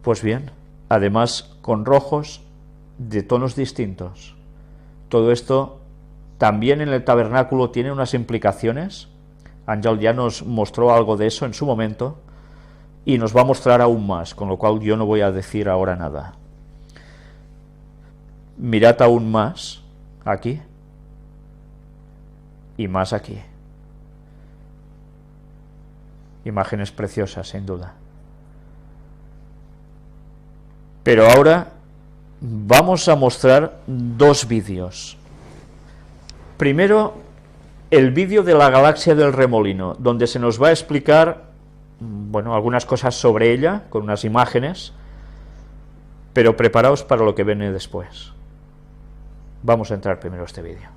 Pues bien, además con rojos de tonos distintos. Todo esto también en el tabernáculo tiene unas implicaciones. Ángel ya nos mostró algo de eso en su momento y nos va a mostrar aún más, con lo cual yo no voy a decir ahora nada. Mirad aún más aquí y más aquí. Imágenes preciosas, sin duda. Pero ahora vamos a mostrar 2 vídeos. Primero, el vídeo de la galaxia del Remolino, donde se nos va a explicar, bueno, algunas cosas sobre ella, con unas imágenes, pero preparaos para lo que viene después. Vamos a entrar primero a este vídeo.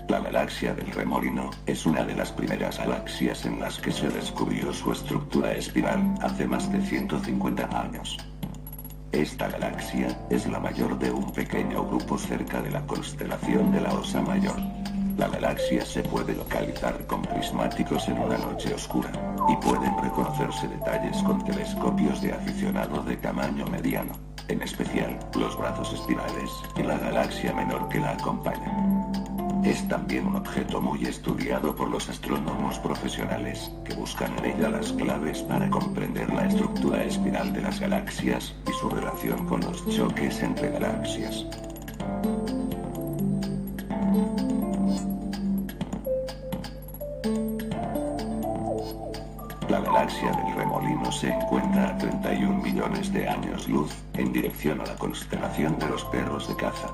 La galaxia del Remolino es una de las primeras galaxias en las que se descubrió su estructura espiral hace más de 150 años. Esta galaxia es la mayor de un pequeño grupo cerca de la constelación de la Osa Mayor. La galaxia se puede localizar con prismáticos en una noche oscura. y pueden reconocerse detalles con telescopios de aficionado de tamaño mediano, en especial los brazos espirales y la galaxia menor que la acompaña. Es también un objeto muy estudiado por los astrónomos profesionales, que buscan en ella las claves para comprender la estructura espiral de las galaxias y su relación con los choques entre galaxias. La galaxia del Remolino se encuentra a 31 millones de años luz, en dirección a la constelación de los perros de caza.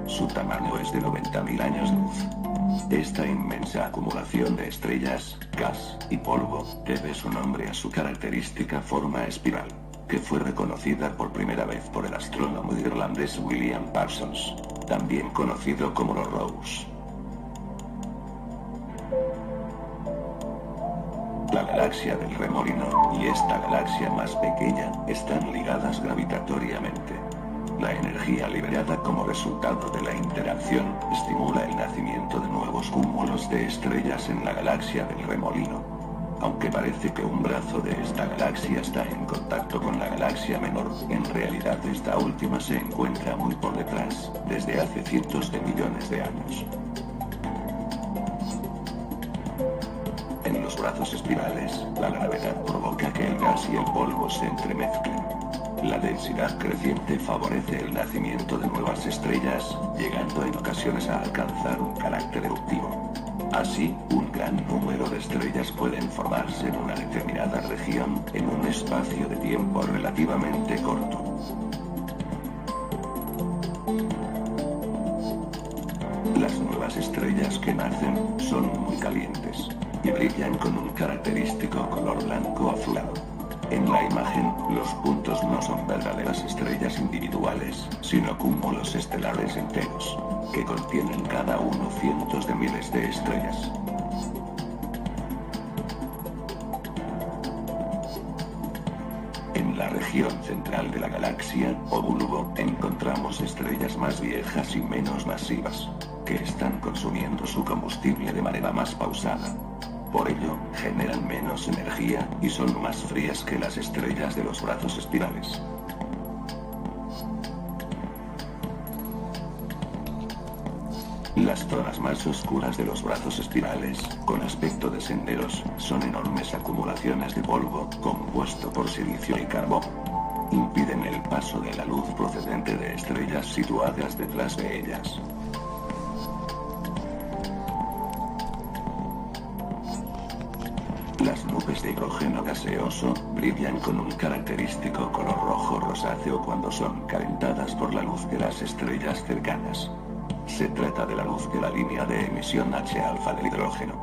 Su tamaño es de 90.000 años luz. Esta inmensa acumulación de estrellas, gas y polvo debe su nombre a su característica forma espiral, que fue reconocida por primera vez por el astrónomo irlandés William Parsons, también conocido como los Rose. La galaxia del Remolino y esta galaxia más pequeña están ligadas gravitatoriamente. La energía liberada como resultado de la interacción estimula el nacimiento de nuevos cúmulos de estrellas en la galaxia del Remolino. Aunque parece que un brazo de esta galaxia está en contacto con la galaxia menor, en realidad esta última se encuentra muy por detrás, desde hace cientos de millones de años. En los brazos espirales, la gravedad provoca que el gas y el polvo se entremezclen. La densidad creciente favorece el nacimiento de nuevas estrellas, llegando en ocasiones a alcanzar un carácter eruptivo. Así, un gran número de estrellas pueden formarse en una determinada región en un espacio de tiempo relativamente corto. Las nuevas estrellas que nacen son muy calientes y brillan con un característico color blanco azulado. En la imagen, los puntos no son verdaderas estrellas individuales, sino cúmulos estelares enteros, que contienen cada uno cientos de miles de estrellas. En la región central de la galaxia, o bulbo, encontramos estrellas más viejas y menos masivas, que están consumiendo su combustible de manera más pausada. Por ello, generan menos energía y son más frías que las estrellas de los brazos espirales. Las zonas más oscuras de los brazos espirales, con aspecto de senderos, son enormes acumulaciones de polvo, compuesto por silicio y carbón. Impiden el paso de la luz procedente de estrellas situadas detrás de ellas. Las nubes de hidrógeno gaseoso brillan con un característico color rojo rosáceo cuando son calentadas por la luz de las estrellas cercanas. Se trata de la luz de la línea de emisión H-alfa del hidrógeno.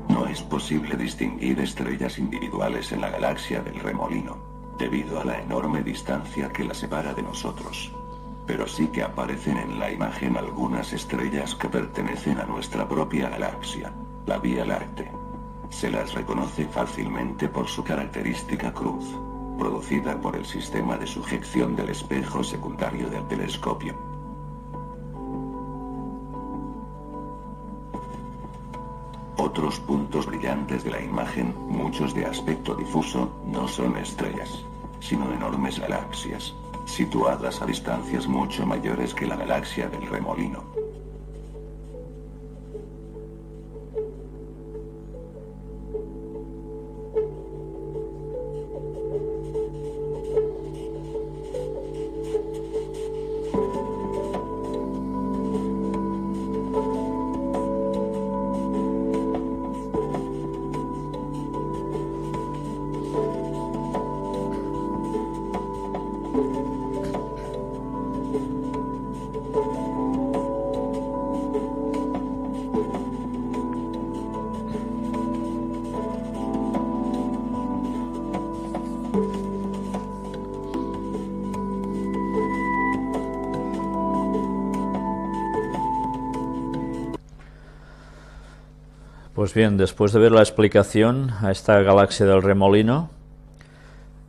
No es posible distinguir estrellas individuales en la galaxia del Remolino, debido a la enorme distancia que la separa de nosotros. Pero sí que aparecen en la imagen algunas estrellas que pertenecen a nuestra propia galaxia, la Vía Láctea. Se las reconoce fácilmente por su característica cruz, producida por el sistema de sujeción del espejo secundario del telescopio. Otros puntos brillantes de la imagen, muchos de aspecto difuso, no son estrellas, sino enormes galaxias, situadas a distancias mucho mayores que la galaxia del Remolino. Pues bien, después de ver la explicación a esta galaxia del Remolino,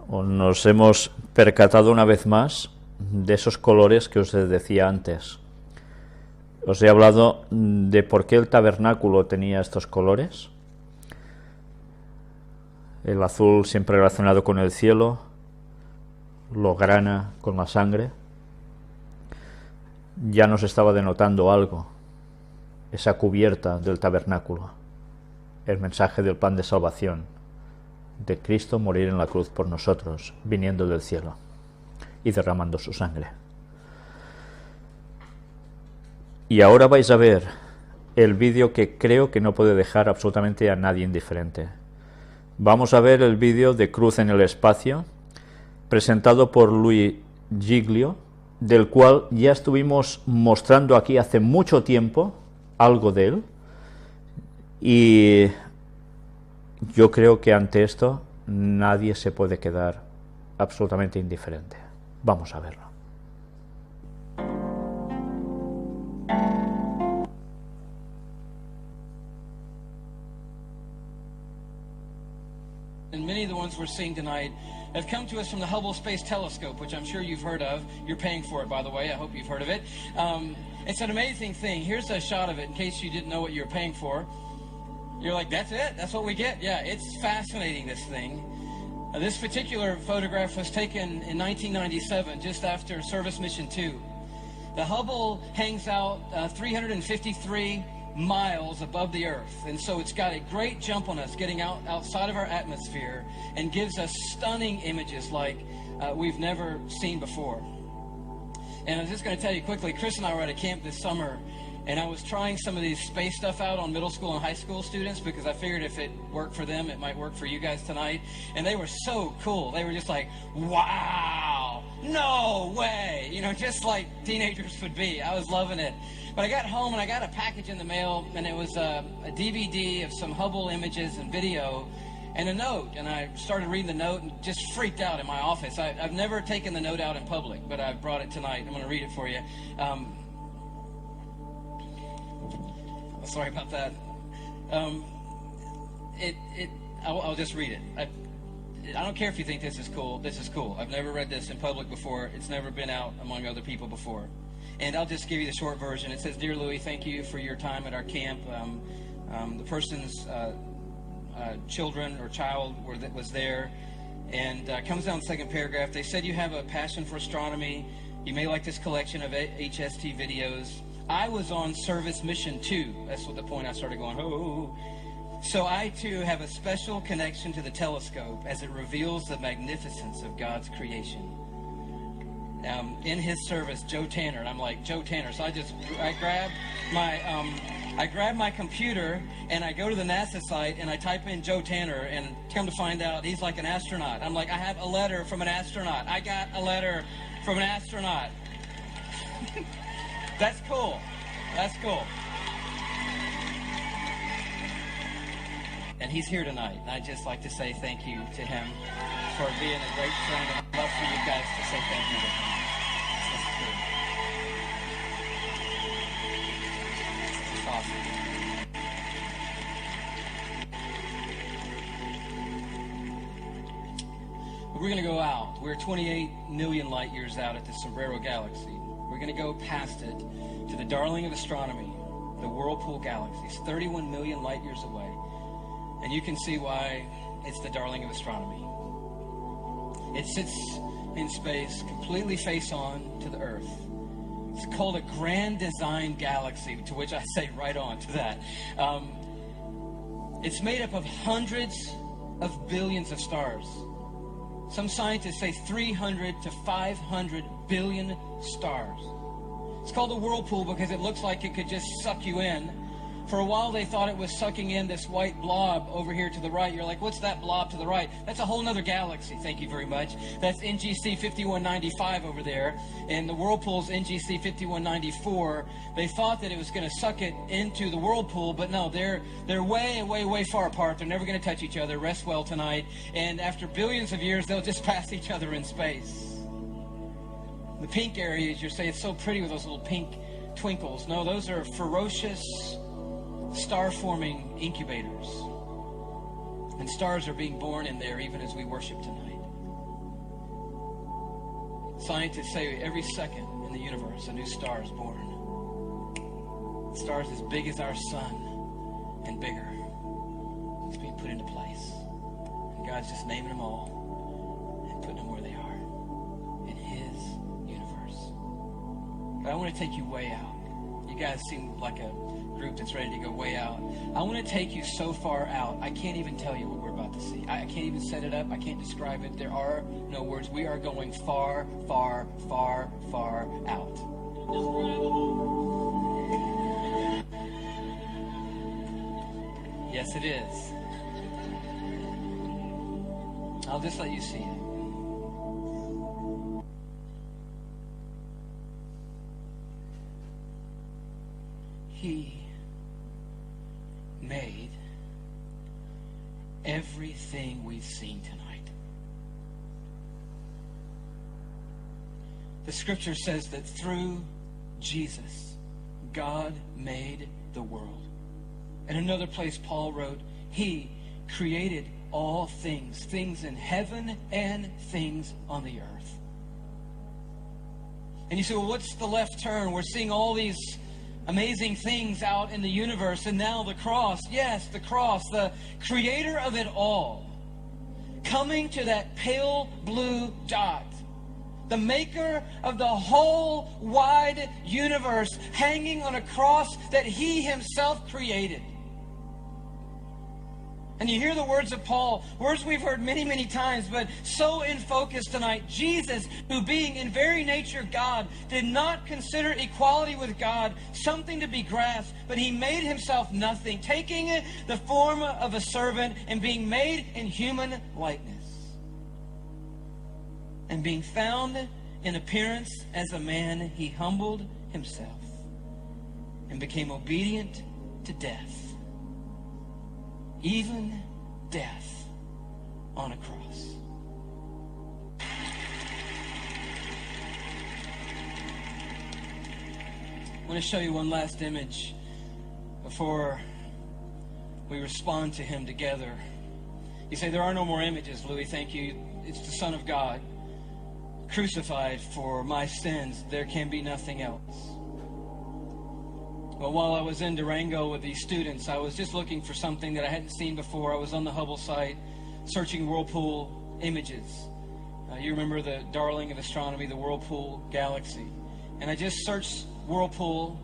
nos hemos percatado una vez más de esos colores que os decía antes. Os he hablado de por qué el tabernáculo tenía estos colores. El azul siempre relacionado con el cielo, lo grana con la sangre. Ya nos estaba denotando algo, esa cubierta del tabernáculo, el mensaje del plan de salvación, de Cristo morir en la cruz por nosotros, viniendo del cielo y derramando su sangre. Y ahora vais a ver el vídeo que creo que no puede dejar absolutamente a nadie indiferente. Vamos a ver el vídeo de Cruz en el Espacio, presentado por Luis Giglio, del cual ya estuvimos mostrando aquí hace mucho tiempo algo de él, y yo creo que ante esto nadie se puede quedar absolutamente indiferente. Vamos a verlo. And many of the ones we're seeing tonight have come to us from the Hubble Space Telescope, which I'm sure you've heard of. You're paying for it, by the way. I hope you've heard of it. It's an amazing thing. Here's a shot of it in case you didn't know what you were paying for. You're like, that's it? That's what we get? Yeah, it's fascinating, this thing. This particular photograph was taken in 1997, just after Service Mission 2. The Hubble hangs out 353 miles above the Earth, and so it's got a great jump on us getting outside of our atmosphere and gives us stunning images like we've never seen before. And I'm just going to tell you quickly, Chris and I were at a camp this summer, and I was trying some of these space stuff out on middle school and high school students because I figured if it worked for them, it might work for you guys tonight. And they were so cool. They were just like, wow, no way, you know, just like teenagers would be. I was loving it. But I got home and I got a package in the mail, and it was a DVD of some Hubble images and video and a note. And I started reading the note and just freaked out in my office. I've never taken the note out in public, but I brought it tonight. I'm going to read it for you. Sorry about that. I'll just read it. I don't care if you think this is cool. This is cool. I've never read this in public before. It's never been out among other people before. And I'll just give you the short version. It says, "Dear Louis, thank you for your time at our camp. The person's children or child was there." And comes down the second paragraph. They said you have a passion for astronomy. You may like this collection of HST videos. I was on Service Mission 2. That's what the point I started going, oh. So I, too, have a special connection to the telescope as it reveals the magnificence of God's creation. In his service, Joe Tanner, and I'm like, Joe Tanner. So I grab my computer and I go to the NASA site and I type in Joe Tanner, and come to find out he's like an astronaut. I'm like, I have a letter from an astronaut. I got a letter from an astronaut. That's cool. That's cool. And he's here tonight. And I'd just like to say thank you to him for being a great friend. And I'd love for you guys to say thank you to him. This is cool. This is awesome. We're going to go out. We're 28 million light years out at the Sombrero Galaxy. We're going to go past it to the darling of astronomy, the Whirlpool Galaxy. It's 31 million light years away. And you can see why it's the darling of astronomy. It sits in space, completely face on to the Earth. It's called a grand design galaxy, to which I say right on to that. It's made up of hundreds of billions of stars. Some scientists say 300 to 500 billion stars. It's called a whirlpool because it looks like it could just suck you in. For a while they thought it was sucking in this white blob over here to the right. You're like, what's that blob to the right? That's a whole nother galaxy, thank you very much. That's NGC 5195 over there. And the whirlpool's NGC 5194. They thought that it was going to suck it into the whirlpool, but no, they're way, way, way far apart. They're never going to touch each other. Rest well tonight. And after billions of years, they'll just pass each other in space. The pink areas, you say it's so pretty with those little pink twinkles. No, those are ferocious star-forming incubators. And stars are being born in there even as we worship tonight. Scientists say every second in the universe a new star is born. Stars as big as our sun and bigger. It's being put into place. And God's just naming them all and putting them where they are in His universe. But I want to take you way out. You guys seem like a group that's ready to go way out. I want to take you so far out, I can't even tell you what we're about to see. I can't even set it up. I can't describe it. There are no words. We are going far, far, far, far out. Yes, it is. I'll just let you see it. He made everything we've seen tonight. The scripture says that through Jesus, God made the world. In another place, Paul wrote, He created all things, things in heaven and things on the earth. And you say, well, what's the left turn? We're seeing all these amazing things out in the universe, and now the cross. Yes, the cross, the creator of it all, coming to that pale blue dot, the maker of the whole wide universe, hanging on a cross that He Himself created. And you hear the words of Paul, words we've heard many, many times, but so in focus tonight. Jesus, who being in very nature God, did not consider equality with God something to be grasped, but He made Himself nothing, taking the form of a servant and being made in human likeness. And being found in appearance as a man, He humbled Himself and became obedient to death. Even death on a cross. I want to show you one last image before we respond to Him together. You say, there are no more images, Louis, thank you. It's the Son of God, crucified for my sins. There can be nothing else. Well, while I was in Durango with these students, I was just looking for something that I hadn't seen before. I was on the Hubble site searching Whirlpool images. You remember the darling of astronomy, the Whirlpool galaxy. And I just searched Whirlpool.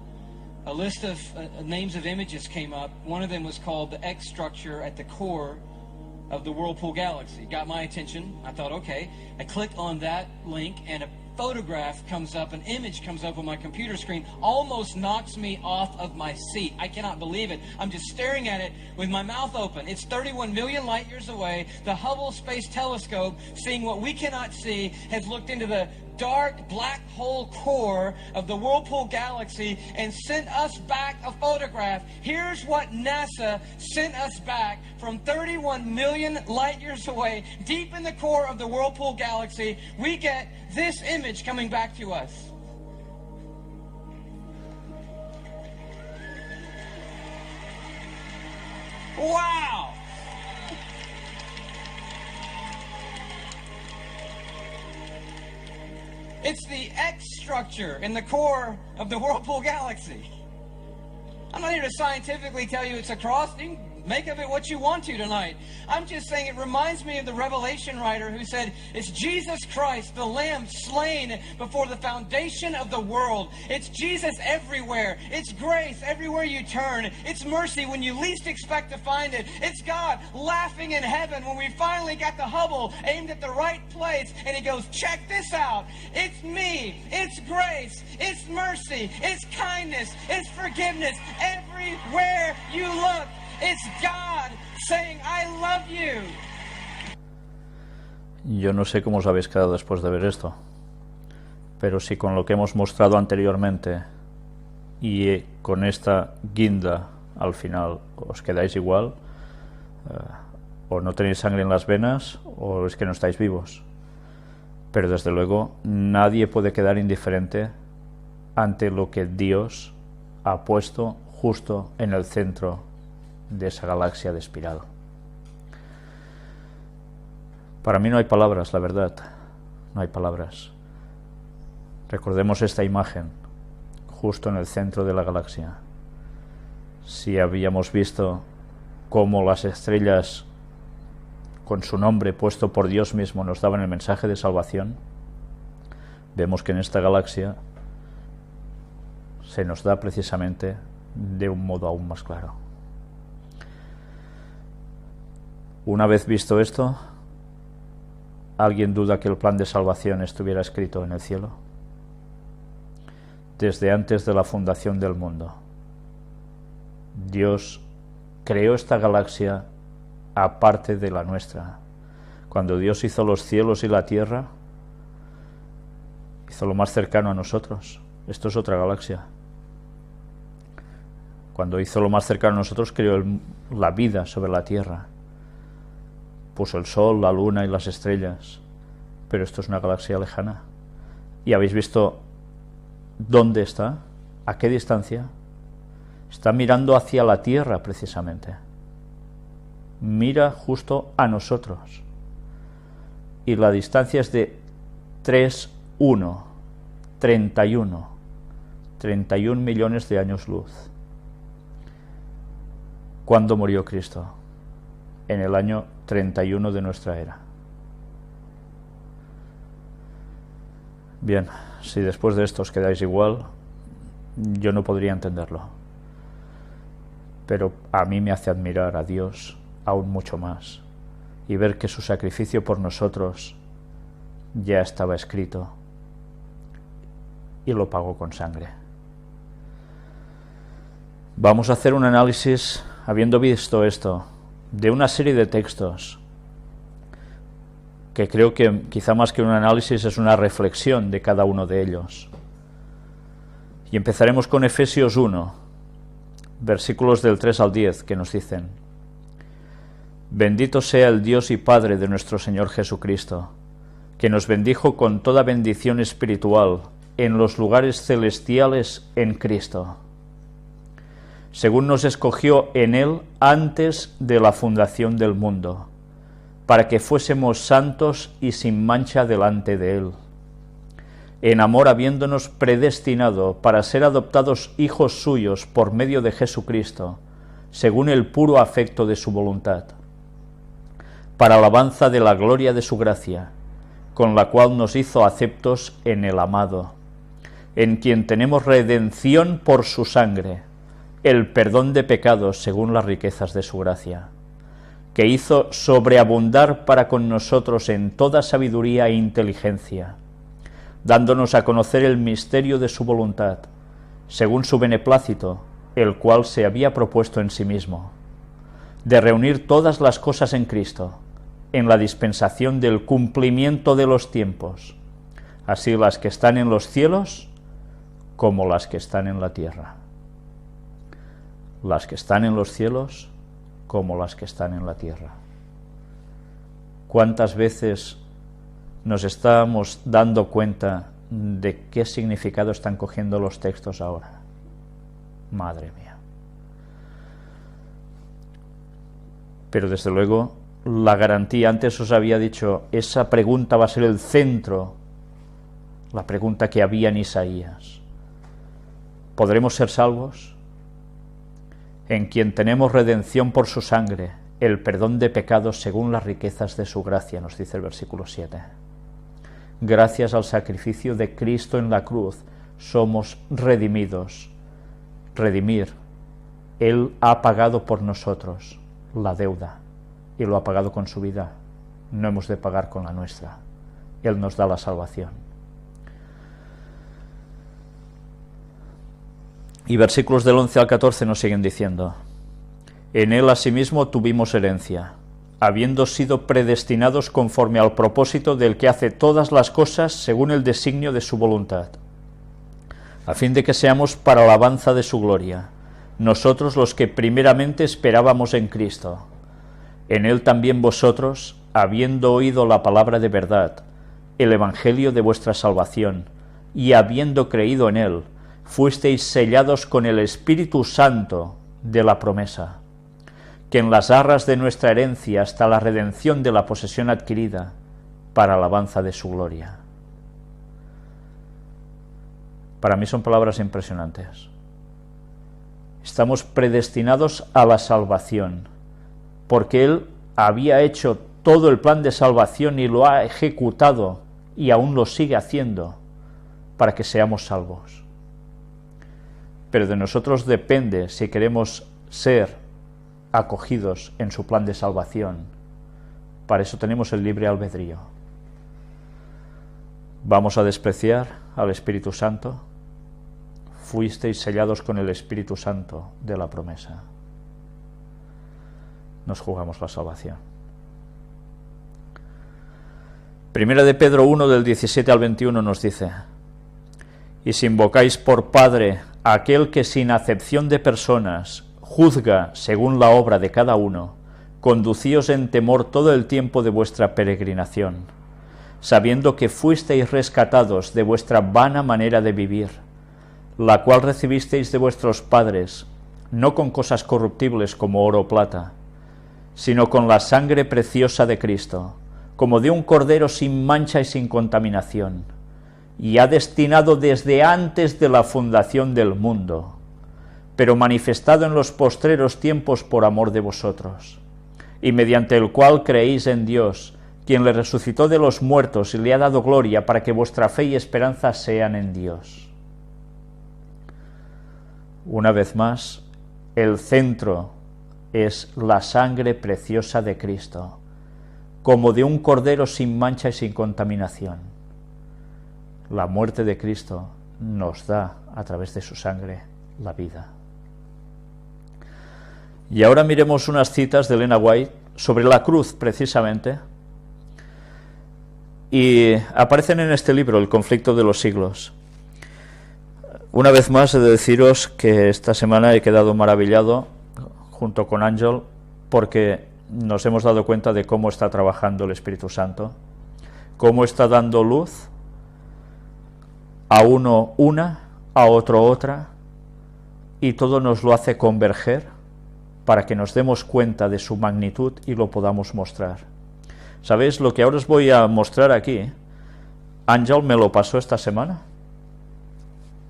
A list of names of images came up. One of them was called the X structure at the core of the Whirlpool galaxy. Got my attention. I thought, okay. I clicked on that link and a photograph comes up, an image comes up on my computer screen, almost knocks me off of my seat. I cannot believe it. I'm just staring at it with my mouth open. It's 31 million light years away. The Hubble Space Telescope, seeing what we cannot see, has looked into the dark black hole core of the Whirlpool galaxy and sent us back a photograph. Here's what NASA sent us back from 31 million light years away, deep in the core of the Whirlpool galaxy. We get this image coming back to us. Wow! It's the X structure in the core of the Whirlpool galaxy. I'm not here to scientifically tell you it's a cross. You can make of it what you want to tonight. I'm just saying it reminds me of the Revelation writer who said, it's Jesus Christ, the Lamb slain before the foundation of the world. It's Jesus everywhere. It's grace everywhere you turn. It's mercy when you least expect to find it. It's God laughing in heaven when we finally got the Hubble aimed at the right place and He goes, check this out. It's me. It's grace. It's mercy. It's kindness. It's forgiveness. Everywhere you look, it's God saying, I love you. Yo no sé cómo os habéis quedado después de ver esto, pero si con lo que hemos mostrado anteriormente y con esta guinda al final os quedáis igual, o no tenéis sangre en las venas o es que no estáis vivos. Pero desde luego nadie puede quedar indiferente ante lo que Dios ha puesto justo en el centro de esa galaxia de espiral. Para mí no hay palabras, la verdad, no hay palabras. Recordemos esta imagen justo en el centro de la galaxia. si habíamos visto cómo las estrellas, con su nombre puesto por Dios mismo, nos daban el mensaje de salvación, vemos que en esta galaxia se nos da precisamente de un modo aún más claro. Una vez visto esto, ¿alguien duda que el plan de salvación estuviera escrito en el cielo? Desde antes de la fundación del mundo, Dios creó esta galaxia aparte de la nuestra. Cuando Dios hizo los cielos y la tierra, hizo lo más cercano a nosotros. Esto es otra galaxia. Cuando hizo lo más cercano a nosotros, creó la vida sobre la tierra. Puso el sol, la luna y las estrellas. Pero esto es una galaxia lejana. ¿Y habéis visto dónde está? ¿A qué distancia? Está mirando hacia la tierra, precisamente. Mira justo a nosotros. Y la distancia es de 31 millones de años luz. ¿Cuándo murió Cristo? En el año 31 de nuestra era. Bien, si después de esto os quedáis igual, yo no podría entenderlo. Pero a mí me hace admirar a Dios aún mucho más y ver que su sacrificio por nosotros ya estaba escrito y lo pagó con sangre. Vamos a hacer un análisis, habiendo visto esto, de una serie de textos que creo que quizá más que un análisis es una reflexión de cada uno de ellos. Y empezaremos con Efesios 1, versículos del 3 al 10, que nos dicen: Bendito sea el Dios y Padre de nuestro Señor Jesucristo, que nos bendijo con toda bendición espiritual en los lugares celestiales en Cristo, según nos escogió en Él antes de la fundación del mundo, para que fuésemos santos y sin mancha delante de Él, en amor habiéndonos predestinado para ser adoptados hijos suyos por medio de Jesucristo, según el puro afecto de su voluntad, para alabanza de la gloria de su gracia, con la cual nos hizo aceptos en el amado, en quien tenemos redención por su sangre, el perdón de pecados según las riquezas de su gracia, que hizo sobreabundar para con nosotros en toda sabiduría e inteligencia, dándonos a conocer el misterio de su voluntad, según su beneplácito, el cual se había propuesto en sí mismo, de reunir todas las cosas en Cristo, en la dispensación del cumplimiento de los tiempos, así las que están en los cielos como las que están en la tierra. Las que están en los cielos como las que están en la tierra. ¿Cuántas veces nos estamos dando cuenta de qué significado están cogiendo los textos ahora? Madre mía. Pero desde luego, la garantía, antes os había dicho, esa pregunta va a ser el centro, la pregunta que había en Isaías. ¿Podremos ser salvos? En quien tenemos redención por su sangre, el perdón de pecados según las riquezas de su gracia, nos dice el versículo 7. Gracias al sacrificio de Cristo en la cruz, somos redimidos. Redimir. Él ha pagado por nosotros la deuda, y lo ha pagado con su vida. No hemos de pagar con la nuestra. Él nos da la salvación. Y versículos del 11 al 14 nos siguen diciendo: En Él asimismo tuvimos herencia, habiendo sido predestinados conforme al propósito del que hace todas las cosas según el designio de su voluntad, a fin de que seamos para alabanza de su gloria, nosotros los que primeramente esperábamos en Cristo. En Él también vosotros, habiendo oído la palabra de verdad, el evangelio de vuestra salvación, y habiendo creído en Él, fuisteis sellados con el Espíritu Santo de la promesa, que en las arras de nuestra herencia hasta la redención de la posesión adquirida, para alabanza de su gloria. Para mí son palabras impresionantes. Estamos predestinados a la salvación, porque Él había hecho todo el plan de salvación y lo ha ejecutado y aún lo sigue haciendo para que seamos salvos. Pero de nosotros depende si queremos ser acogidos en su plan de salvación. Para eso tenemos el libre albedrío. ¿Vamos a despreciar al Espíritu Santo? Fuisteis sellados con el Espíritu Santo de la promesa. Nos jugamos la salvación. Primera de Pedro 1, del 17 al 21 nos dice: y si invocáis por Padre a aquel que sin acepción de personas juzga según la obra de cada uno, conducíos en temor todo el tiempo de vuestra peregrinación, sabiendo que fuisteis rescatados de vuestra vana manera de vivir, la cual recibisteis de vuestros padres, no con cosas corruptibles como oro o plata, sino con la sangre preciosa de Cristo, como de un cordero sin mancha y sin contaminación, y ha destinado desde antes de la fundación del mundo, pero manifestado en los postreros tiempos por amor de vosotros, y mediante el cual creéis en Dios, quien le resucitó de los muertos y le ha dado gloria, para que vuestra fe y esperanza sean en Dios. Una vez más, el centro es la sangre preciosa de Cristo, como de un cordero sin mancha y sin contaminación. La muerte de Cristo nos da, a través de su sangre, la vida. Y ahora miremos unas citas de Elena White sobre la cruz, precisamente, y aparecen en este libro, El conflicto de los siglos. Una vez más he de deciros que esta semana he quedado maravillado, junto con Ángel, porque nos hemos dado cuenta de cómo está trabajando el Espíritu Santo, cómo está dando luz a uno una, a otro otra, y todo nos lo hace converger para que nos demos cuenta de su magnitud y lo podamos mostrar. ¿Sabéis lo que ahora os voy a mostrar aquí? Ángel me lo pasó esta semana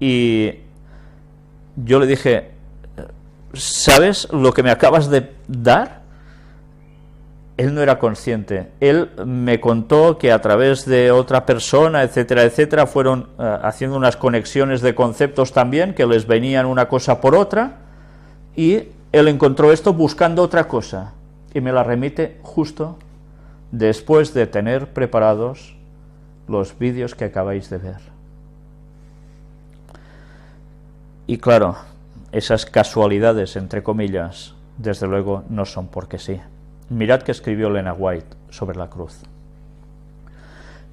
y yo le dije: ¿sabes lo que me acabas de dar? Él no era consciente. Él me contó que a través de otra persona, etcétera, etcétera, fueron haciendo unas conexiones de conceptos también, que les venían una cosa por otra, y él encontró esto buscando otra cosa, y me la remite justo después de tener preparados los vídeos que acabáis de ver. Y claro, esas casualidades, entre comillas, desde luego no son porque sí. Mirad que escribió Elena White sobre la cruz.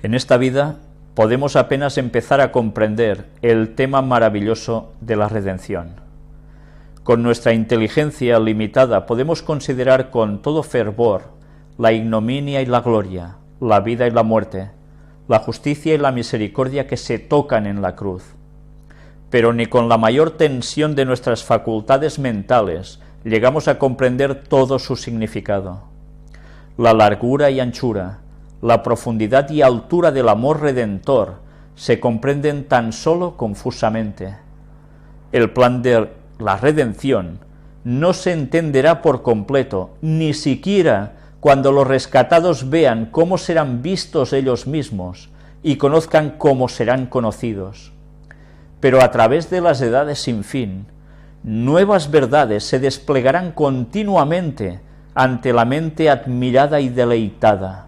En esta vida podemos apenas empezar a comprender el tema maravilloso de la redención. Con nuestra inteligencia limitada podemos considerar con todo fervor la ignominia y la gloria, la vida y la muerte, la justicia y la misericordia que se tocan en la cruz. Pero ni con la mayor tensión de nuestras facultades mentales llegamos a comprender todo su significado. La largura y anchura, la profundidad y altura del amor redentor se comprenden tan solo confusamente. El plan de la redención no se entenderá por completo, ni siquiera cuando los rescatados vean cómo serán vistos ellos mismos y conozcan cómo serán conocidos. Pero a través de las edades sin fin, nuevas verdades se desplegarán continuamente ante la mente admirada y deleitada.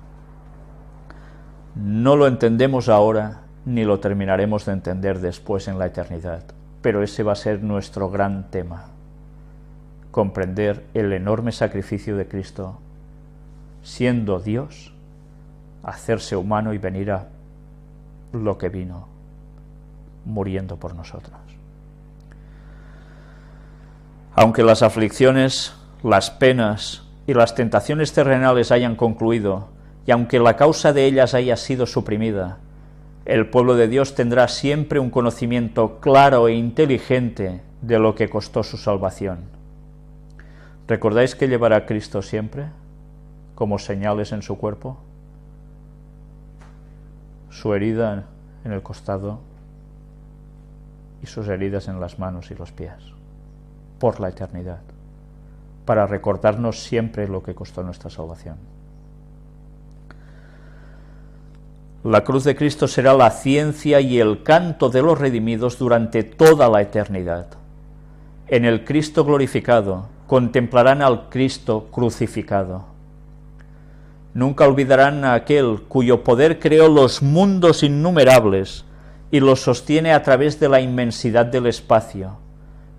No lo entendemos ahora, ni lo terminaremos de entender después en la eternidad, pero ese va a ser nuestro gran tema: comprender el enorme sacrificio de Cristo, siendo Dios, hacerse humano y venir a lo que vino, muriendo por nosotros. Aunque las aflicciones, las penas y las tentaciones terrenales hayan concluido, y aunque la causa de ellas haya sido suprimida, el pueblo de Dios tendrá siempre un conocimiento claro e inteligente de lo que costó su salvación. ¿Recordáis que llevará a Cristo siempre como señales en su cuerpo? Su herida en el costado y sus heridas en las manos y los pies. por la eternidad, para recordarnos siempre lo que costó nuestra salvación. La cruz de Cristo será la ciencia y el canto de los redimidos durante toda la eternidad. En el Cristo glorificado contemplarán al Cristo crucificado. Nunca olvidarán a aquel cuyo poder creó los mundos innumerables y los sostiene a través de la inmensidad del espacio,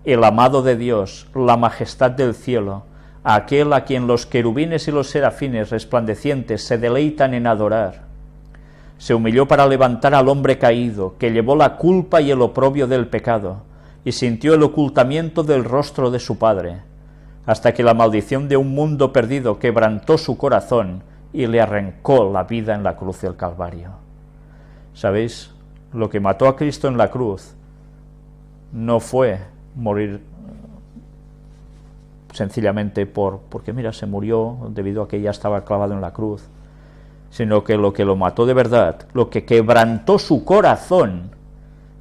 el amado de Dios, la majestad del cielo, aquel a quien los querubines y los serafines resplandecientes se deleitan en adorar. Se humilló para levantar al hombre caído, que llevó la culpa y el oprobio del pecado, y sintió el ocultamiento del rostro de su Padre, hasta que la maldición de un mundo perdido quebrantó su corazón y le arrancó la vida en la cruz del Calvario. ¿Sabéis? Lo que mató a Cristo en la cruz no fue morir sencillamente porque mira, se murió debido a que ya estaba clavado en la cruz, sino que lo mató de verdad, lo que quebrantó su corazón,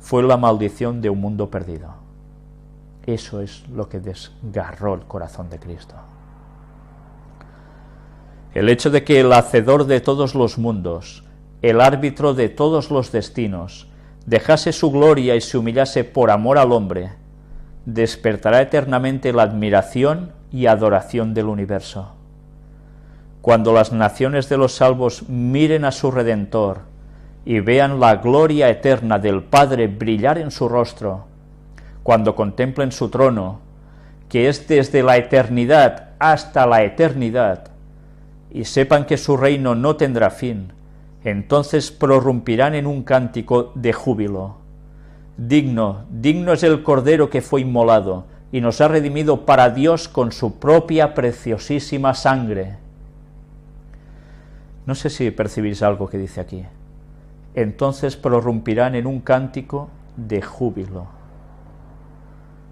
fue la maldición de un mundo perdido. Eso es lo que desgarró el corazón de Cristo. El hecho de que el hacedor de todos los mundos, el árbitro de todos los destinos, dejase su gloria y se humillase por amor al hombre, despertará eternamente la admiración y adoración del universo. Cuando las naciones de los salvos miren a su Redentor y vean la gloria eterna del Padre brillar en su rostro, cuando contemplen su trono, que es desde la eternidad hasta la eternidad, y sepan que su reino no tendrá fin, entonces prorrumpirán en un cántico de júbilo. Digno es el Cordero que fue inmolado y nos ha redimido para Dios con su propia preciosísima sangre. No sé si percibís algo que dice aquí. Entonces prorrumpirán en un cántico de júbilo.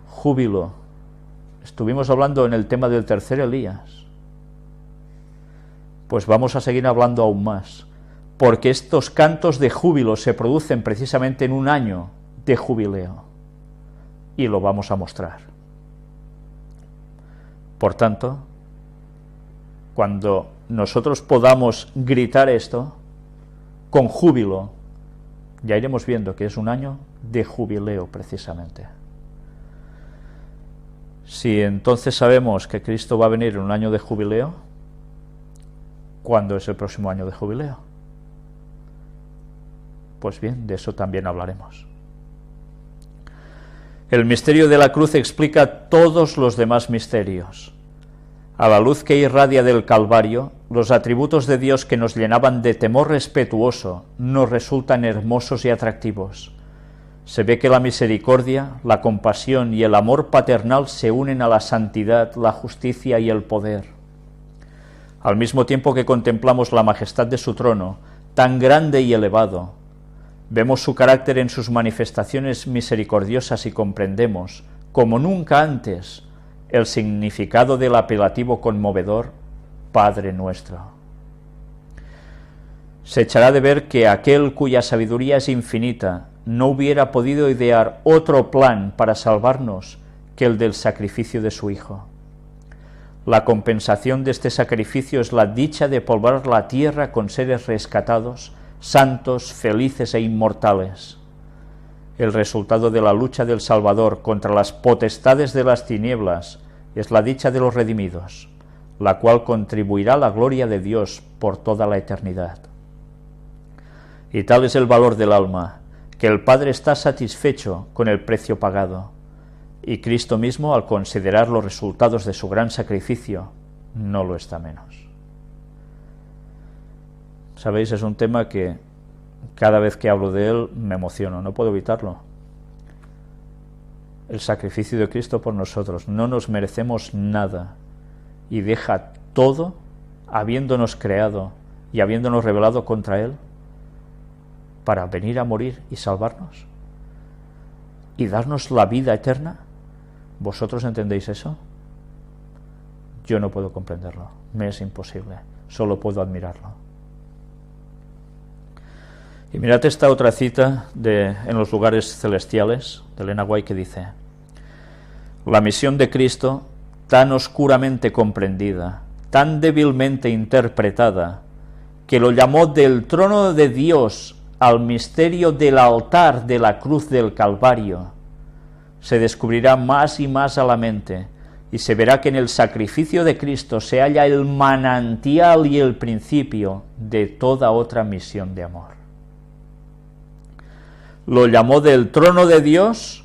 Júbilo. Estuvimos hablando en el tema del tercer Elías. Pues vamos a seguir hablando aún más, porque estos cantos de júbilo se producen precisamente en un año de jubileo, y lo vamos a mostrar. Por tanto, cuando nosotros podamos gritar esto con júbilo, ya iremos viendo que es un año de jubileo precisamente. Si entonces sabemos que Cristo va a venir en un año de jubileo, ¿cuándo es el próximo año de jubileo? Pues bien, de eso también hablaremos. El misterio de la cruz explica todos los demás misterios. A la luz que irradia del Calvario, los atributos de Dios que nos llenaban de temor respetuoso nos resultan hermosos y atractivos. Se ve que la misericordia, la compasión y el amor paternal se unen a la santidad, la justicia y el poder. Al mismo tiempo que contemplamos la majestad de su trono, tan grande y elevado, vemos su carácter en sus manifestaciones misericordiosas y comprendemos, como nunca antes, el significado del apelativo conmovedor Padre nuestro. Se echará de ver que aquel cuya sabiduría es infinita no hubiera podido idear otro plan para salvarnos que el del sacrificio de su Hijo. La compensación de este sacrificio es la dicha de poblar la tierra con seres rescatados, santos, felices e inmortales. El resultado de la lucha del Salvador contra las potestades de las tinieblas es la dicha de los redimidos, la cual contribuirá a la gloria de Dios por toda la eternidad. Y tal es el valor del alma, que el Padre está satisfecho con el precio pagado, y Cristo mismo, al considerar los resultados de su gran sacrificio, no lo está menos. Sabéis, es un tema que cada vez que hablo de él me emociono, no puedo evitarlo. El sacrificio de Cristo por nosotros, no nos merecemos nada, y deja todo, habiéndonos creado y habiéndonos rebelado contra él, para venir a morir y salvarnos, y darnos la vida eterna. ¿Vosotros entendéis eso? Yo no puedo comprenderlo, me es imposible, solo puedo admirarlo. Y mirad esta otra cita en los lugares celestiales, de Elena White, que dice: La misión de Cristo, tan oscuramente comprendida, tan débilmente interpretada, que lo llamó del trono de Dios al misterio del altar de la cruz del Calvario, se descubrirá más y más a la mente, y se verá que en el sacrificio de Cristo se halla el manantial y el principio de toda otra misión de amor. Lo llamó del trono de Dios.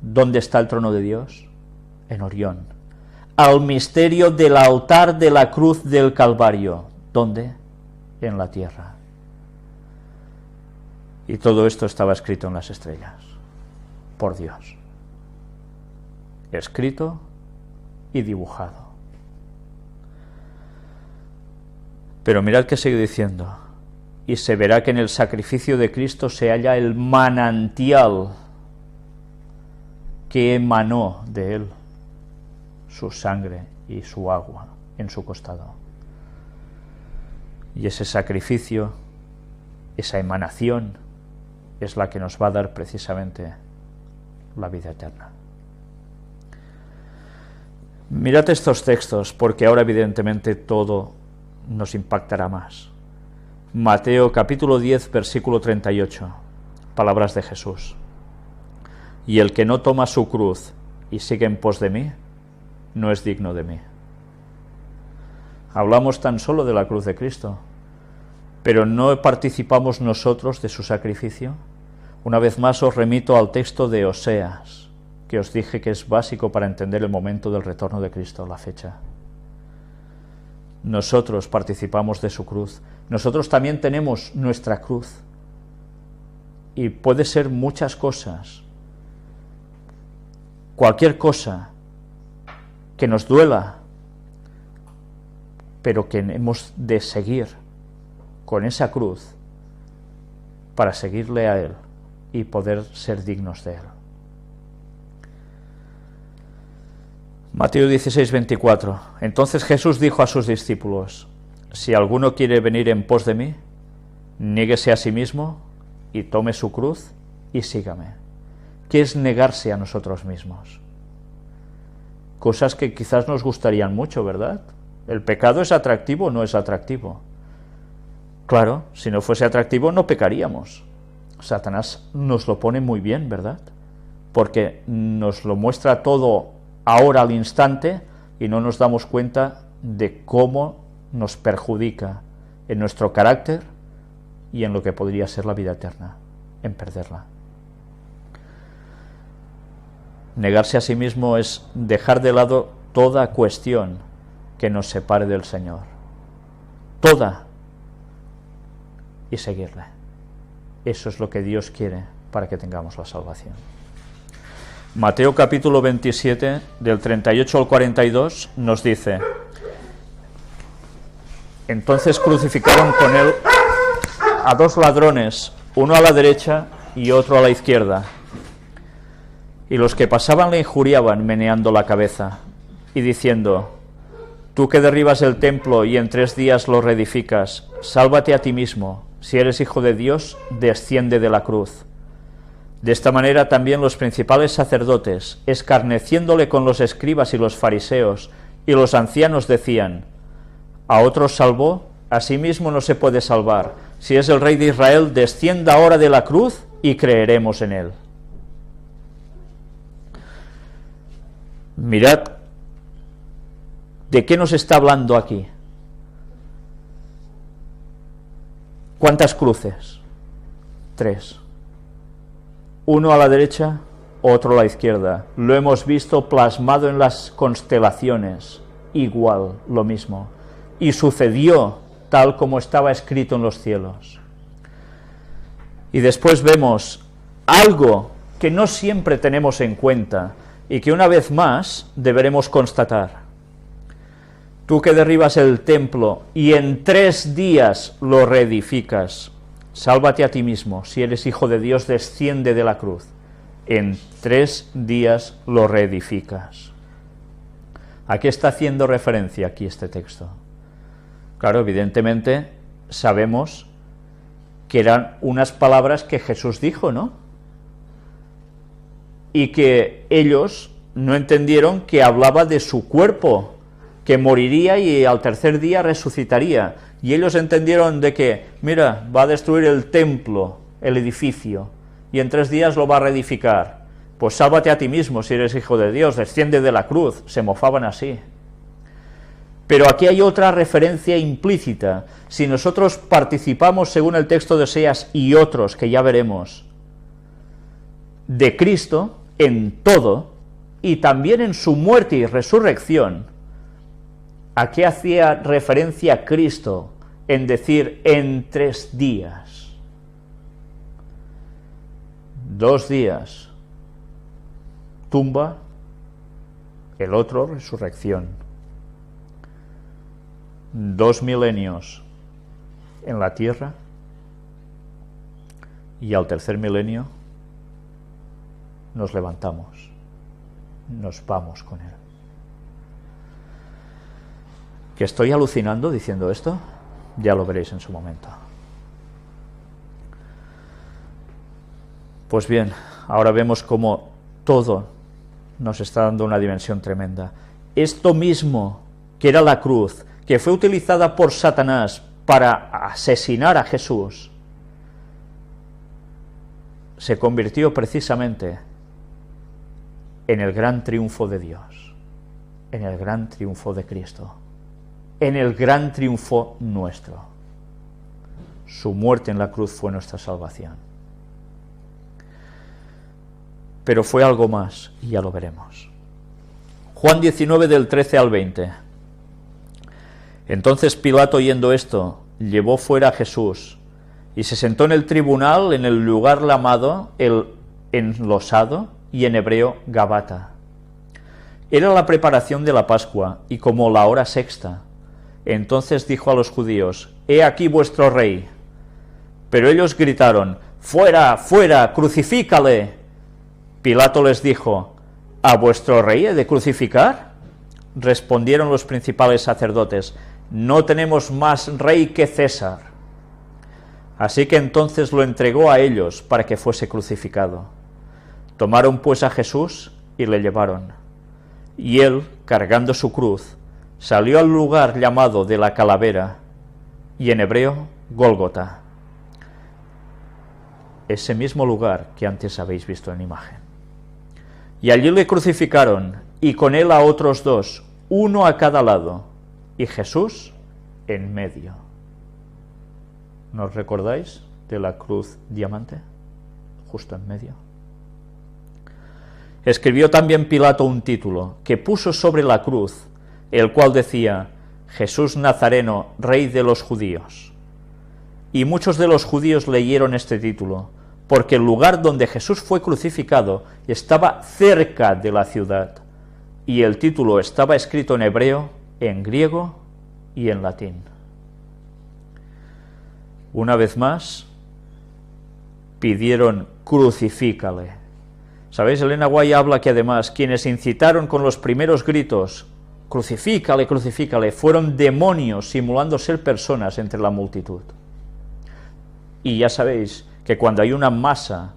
¿Dónde está el trono de Dios? En Orión. Al misterio del altar de la cruz del Calvario. ¿Dónde? En la tierra. Y todo esto estaba escrito en las estrellas, por Dios. Escrito y dibujado. Pero mirad que sigue diciendo: y se verá que en el sacrificio de Cristo se halla el manantial que emanó de él, su sangre y su agua en su costado. Y ese sacrificio, esa emanación, es la que nos va a dar precisamente la vida eterna. Mirad estos textos, porque ahora evidentemente todo nos impactará más. Mateo capítulo 10, versículo 38, palabras de Jesús: y el que no toma su cruz y sigue en pos de mí, no es digno de mí. Hablamos tan solo de la cruz de Cristo, pero ¿no participamos nosotros de su sacrificio? Una vez más os remito al texto de Oseas, que os dije que es básico para entender el momento del retorno de Cristo, la fecha. Nosotros participamos de su cruz. Nosotros también tenemos nuestra cruz. Y puede ser muchas cosas. Cualquier cosa que nos duela, pero que hemos de seguir con esa cruz para seguirle a Él y poder ser dignos de Él. Mateo 16, 24. Entonces Jesús dijo a sus discípulos: si alguno quiere venir en pos de mí, niéguese a sí mismo y tome su cruz y sígame. ¿Qué es negarse a nosotros mismos? Cosas que quizás nos gustarían mucho, ¿verdad? ¿El pecado es atractivo o no es atractivo? Claro, si no fuese atractivo no pecaríamos. Satanás nos lo pone muy bien, ¿verdad? Porque nos lo muestra todo ahora al instante y no nos damos cuenta de cómo nos perjudica en nuestro carácter y en lo que podría ser la vida eterna, en perderla. Negarse a sí mismo es dejar de lado toda cuestión que nos separe del Señor, toda, y seguirle. Eso es lo que Dios quiere para que tengamos la salvación. Mateo capítulo 27, del 38 al 42, nos dice: entonces crucificaron con él a dos ladrones, uno a la derecha y otro a la izquierda. Y los que pasaban le injuriaban, meneando la cabeza y diciendo: tú que derribas el templo y en 3 días lo reedificas, sálvate a ti mismo. Si eres hijo de Dios, desciende de la cruz. De esta manera también los principales sacerdotes, escarneciéndole con los escribas y los fariseos y los ancianos, decían: a otros salvó, a sí mismo no se puede salvar. Si es el Rey de Israel, descienda ahora de la cruz y creeremos en él. Mirad de qué nos está hablando aquí. ¿Cuántas cruces? 3. Uno a la derecha, otro a la izquierda. Lo hemos visto plasmado en las constelaciones. Igual, lo mismo. Y sucedió tal como estaba escrito en los cielos. Y después vemos algo que no siempre tenemos en cuenta y que una vez más deberemos constatar. Tú que derribas el templo y en 3 días lo reedificas, sálvate a ti mismo. Si eres hijo de Dios, desciende de la cruz. En 3 días lo reedificas. ¿A qué está haciendo referencia aquí este texto? Claro, evidentemente sabemos que eran unas palabras que Jesús dijo, ¿no? y que ellos no entendieron que hablaba de su cuerpo, que moriría y al tercer día resucitaría. Y ellos entendieron de que, mira, va a destruir el templo, el edificio, y en 3 días lo va a reedificar. Pues sálvate a ti mismo si eres hijo de Dios, desciende de la cruz. Se mofaban así. Pero aquí hay otra referencia implícita. Si nosotros participamos, según el texto de Oseas y otros que ya veremos, de Cristo en todo, y también en su muerte y resurrección, ¿a qué hacía referencia Cristo en decir en 3 días? 2 días, tumba, el otro, resurrección. 2 milenios en la tierra, y al tercer milenio nos levantamos, nos vamos con él. ¿Que estoy alucinando diciendo esto? Ya lo veréis en su momento. Pues bien, ahora vemos cómo todo nos está dando una dimensión tremenda. Esto mismo, que era la cruz, que fue utilizada por Satanás para asesinar a Jesús, se convirtió precisamente en el gran triunfo de Dios, en el gran triunfo de Cristo, en el gran triunfo nuestro. Su muerte en la cruz fue nuestra salvación. Pero fue algo más, y ya lo veremos. Juan 19, del 13 al 20. Entonces Pilato, oyendo esto, llevó fuera a Jesús, y se sentó en el tribunal, en el lugar llamado el enlosado, y en hebreo Gabata. Era la preparación de la Pascua, y como la hora sexta. Entonces dijo a los judíos: He aquí vuestro rey. Pero ellos gritaron: Fuera, fuera, crucifícale. Pilato les dijo: ¿A vuestro rey he de crucificar? Respondieron los principales sacerdotes: No tenemos más rey que César. Así que entonces lo entregó a ellos para que fuese crucificado. Tomaron pues a Jesús y le llevaron. Y él, cargando su cruz, salió al lugar llamado de la Calavera, y en hebreo Gólgota, ese mismo lugar que antes habéis visto en imagen. Y allí le crucificaron, y con él a otros 2, uno a cada lado, y Jesús en medio. ¿No os recordáis de la cruz diamante? Justo en medio. Escribió también Pilato un título, que puso sobre la cruz, el cual decía: Jesús Nazareno, Rey de los judíos. Y muchos de los judíos leyeron este título, porque el lugar donde Jesús fue crucificado estaba cerca de la ciudad, y el título estaba escrito en hebreo, en griego y en latín. Una vez más, pidieron: crucifícale. ¿Sabéis? Elena White habla que además quienes incitaron con los primeros gritos: crucifícale, crucifícale, fueron demonios simulando ser personas entre la multitud. Y ya sabéis que cuando hay una masa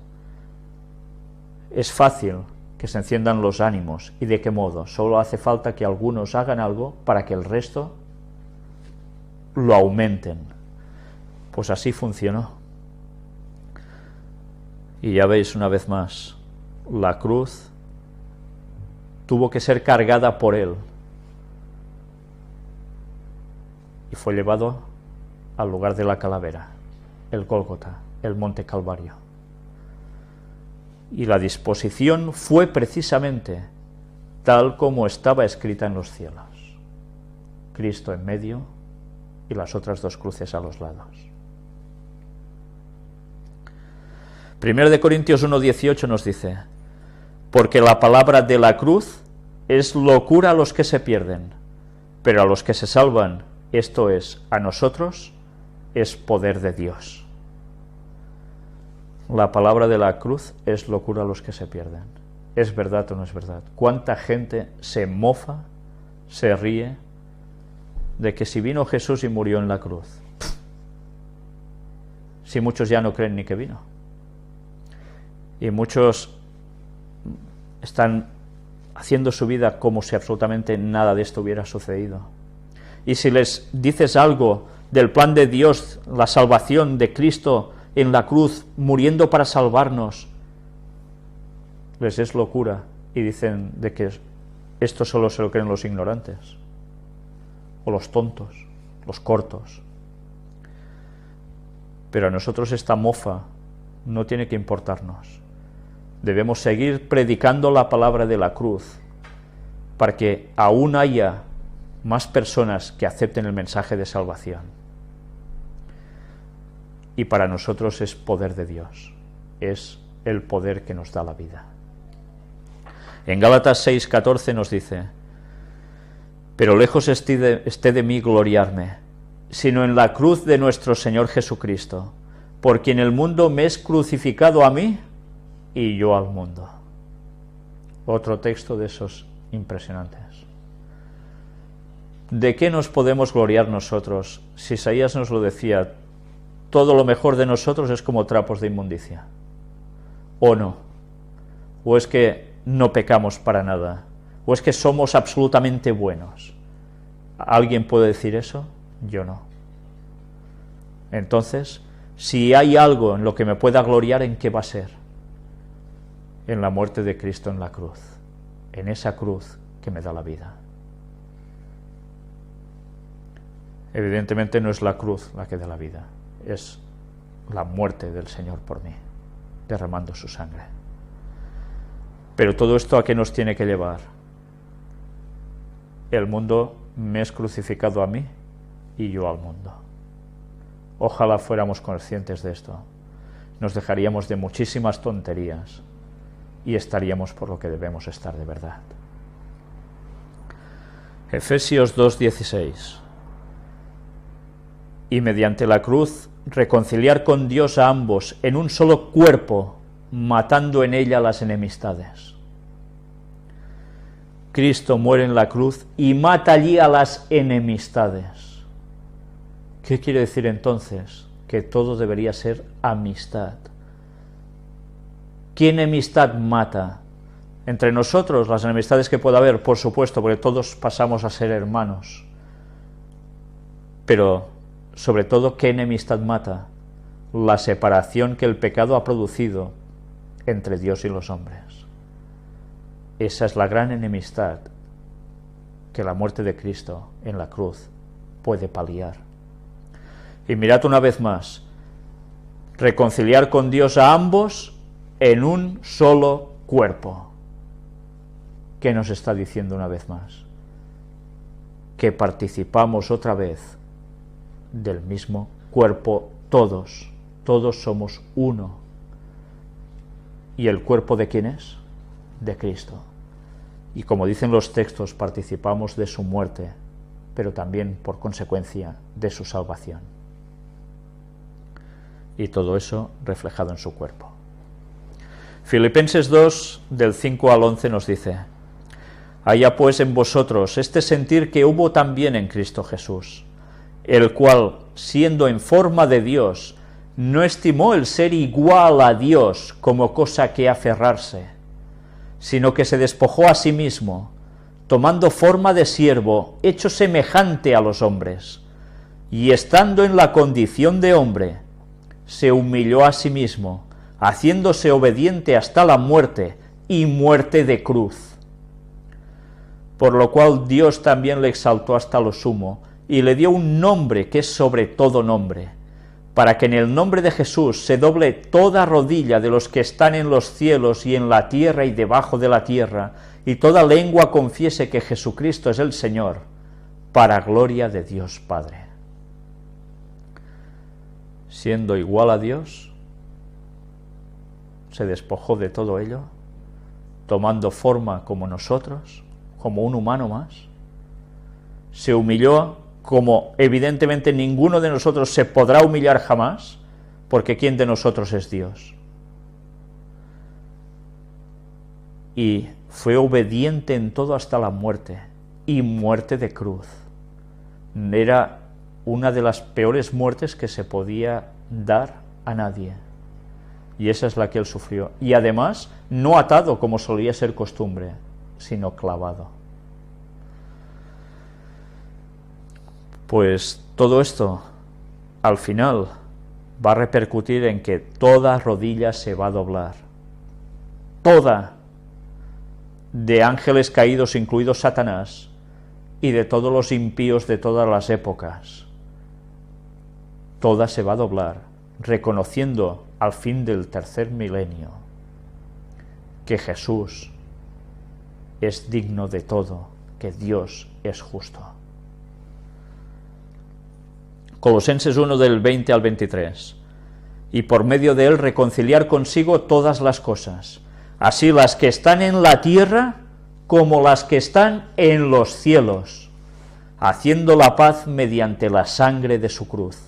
es fácil que se enciendan los ánimos. ¿Y de qué modo? Solo hace falta que algunos hagan algo para que el resto lo aumenten. Pues así funcionó. Y ya veis una vez más, la cruz tuvo que ser cargada por él y fue llevado al lugar de la calavera, el Gólgota, el monte Calvario. Y la disposición fue precisamente tal como estaba escrita en los cielos: Cristo en medio y las otras 2 cruces a los lados. 1 Corintios 1:18 nos dice: porque la palabra de la cruz es locura a los que se pierden, pero a los que se salvan, esto es, a nosotros, es poder de Dios. La palabra de la cruz es locura a los que se pierden. ¿Es verdad o no es verdad? ¿Cuánta gente se mofa, se ríe de que si vino Jesús y murió en la cruz? Si muchos ya no creen ni que vino. Y muchos están haciendo su vida como si absolutamente nada de esto hubiera sucedido. Y si les dices algo del plan de Dios, la salvación de Cristo en la cruz, muriendo para salvarnos, les es locura y dicen de que esto solo se lo creen los ignorantes, o los tontos, los cortos. Pero a nosotros esta mofa no tiene que importarnos. Debemos seguir predicando la palabra de la cruz para que aún haya más personas que acepten el mensaje de salvación. Y para nosotros es poder de Dios, es el poder que nos da la vida. En Gálatas 6:14 nos dice: pero lejos esté de mí gloriarme, sino en la cruz de nuestro Señor Jesucristo, por quien el mundo me es crucificado a mí y yo al mundo. Otro texto de esos impresionantes. ¿De qué nos podemos gloriar nosotros? Si Isaías nos lo decía, todo lo mejor de nosotros es como trapos de inmundicia. ¿O no? ¿O es que no pecamos para nada? ¿O es que somos absolutamente buenos? ¿Alguien puede decir eso? Yo no. Entonces, si hay algo en lo que me pueda gloriar, ¿en qué va a ser? En la muerte de Cristo en la cruz, en esa cruz que me da la vida. Evidentemente no es la cruz la que da la vida, es la muerte del Señor por mí, derramando su sangre. Pero todo esto, ¿a qué nos tiene que llevar? El mundo me es crucificado a mí y yo al mundo. Ojalá fuéramos conscientes de esto. Nos dejaríamos de muchísimas tonterías y estaríamos por lo que debemos estar de verdad. Efesios 2:16. Y mediante la cruz reconciliar con Dios a ambos en un solo cuerpo, matando en ella las enemistades. Cristo muere en la cruz y mata allí a las enemistades. ¿Qué quiere decir entonces? Que todo debería ser amistad. ¿Qué enemistad mata? Entre nosotros, las enemistades que pueda haber, por supuesto, porque todos pasamos a ser hermanos. Pero, sobre todo, ¿qué enemistad mata? La separación que el pecado ha producido entre Dios y los hombres. Esa es la gran enemistad que la muerte de Cristo en la cruz puede paliar. Y mirad una vez más, reconciliar con Dios a ambos en un solo cuerpo. ¿Qué nos está diciendo una vez más? Que participamos otra vez del mismo cuerpo todos somos uno. ¿Y el cuerpo de quién es? De Cristo. Y como dicen los textos, participamos de su muerte, pero también por consecuencia de su salvación. Y todo eso reflejado en su cuerpo. Filipenses 2, del 5 al 11 nos dice: haya pues en vosotros este sentir que hubo también en Cristo Jesús, el cual, siendo en forma de Dios, no estimó el ser igual a Dios como cosa que aferrarse, sino que se despojó a sí mismo, tomando forma de siervo, hecho semejante a los hombres, y estando en la condición de hombre, se humilló a sí mismo, haciéndose obediente hasta la muerte, y muerte de cruz. Por lo cual Dios también le exaltó hasta lo sumo, y le dio un nombre que es sobre todo nombre, para que en el nombre de Jesús se doble toda rodilla de los que están en los cielos y en la tierra y debajo de la tierra, y toda lengua confiese que Jesucristo es el Señor, para gloria de Dios Padre. Siendo igual a Dios, se despojó de todo ello, tomando forma como nosotros, como un humano más, se humilló como evidentemente ninguno de nosotros se podrá humillar jamás, porque ¿quién de nosotros es Dios? Y fue obediente en todo hasta la muerte, y muerte de cruz. Era una de las peores muertes que se podía dar a nadie. Y esa es la que él sufrió. Y además, no atado como solía ser costumbre, sino clavado. Pues todo esto, al final, va a repercutir en que toda rodilla se va a doblar. Toda, de ángeles caídos, incluido Satanás, y de todos los impíos de todas las épocas. Toda se va a doblar, reconociendo al fin del tercer milenio que Jesús es digno de todo, que Dios es justo. Colosenses 1 del 20 al 23. Y por medio de él reconciliar consigo todas las cosas, así las que están en la tierra como las que están en los cielos, haciendo la paz mediante la sangre de su cruz.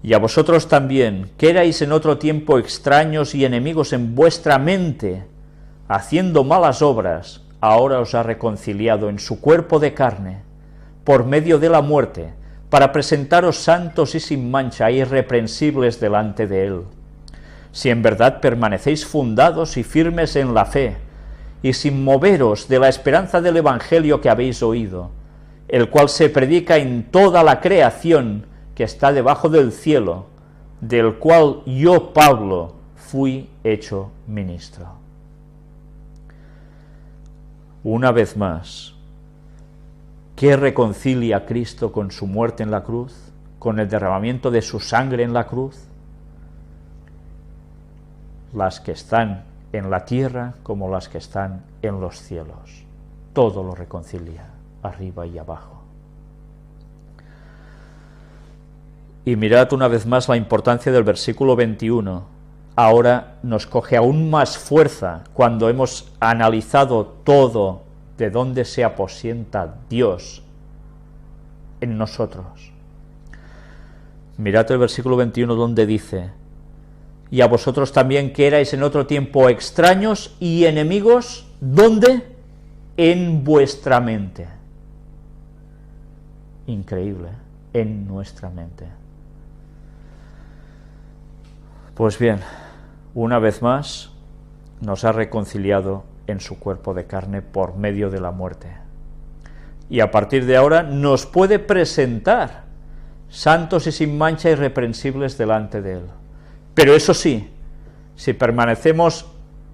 Y a vosotros también, que erais en otro tiempo extraños y enemigos en vuestra mente, haciendo malas obras, ahora os ha reconciliado en su cuerpo de carne, por medio de la muerte, para presentaros santos y sin mancha e irreprensibles delante de él. Si en verdad permanecéis fundados y firmes en la fe, y sin moveros de la esperanza del Evangelio que habéis oído, el cual se predica en toda la creación que está debajo del cielo, del cual yo, Pablo, fui hecho ministro. Una vez más, ¿qué reconcilia a Cristo con su muerte en la cruz, con el derramamiento de su sangre en la cruz? Las que están en la tierra como las que están en los cielos. Todo lo reconcilia, arriba y abajo. Y mirad una vez más la importancia del versículo 21. Ahora nos coge aún más fuerza cuando hemos analizado todo de dónde se aposenta Dios en nosotros. Mirad el versículo 21 donde dice: y a vosotros también que erais en otro tiempo extraños y enemigos, ¿dónde? En vuestra mente. Increíble, en nuestra mente. Pues bien, una vez más, nos ha reconciliado en su cuerpo de carne por medio de la muerte. Y a partir de ahora nos puede presentar santos y sin mancha irreprensibles delante de él. Pero eso sí, si permanecemos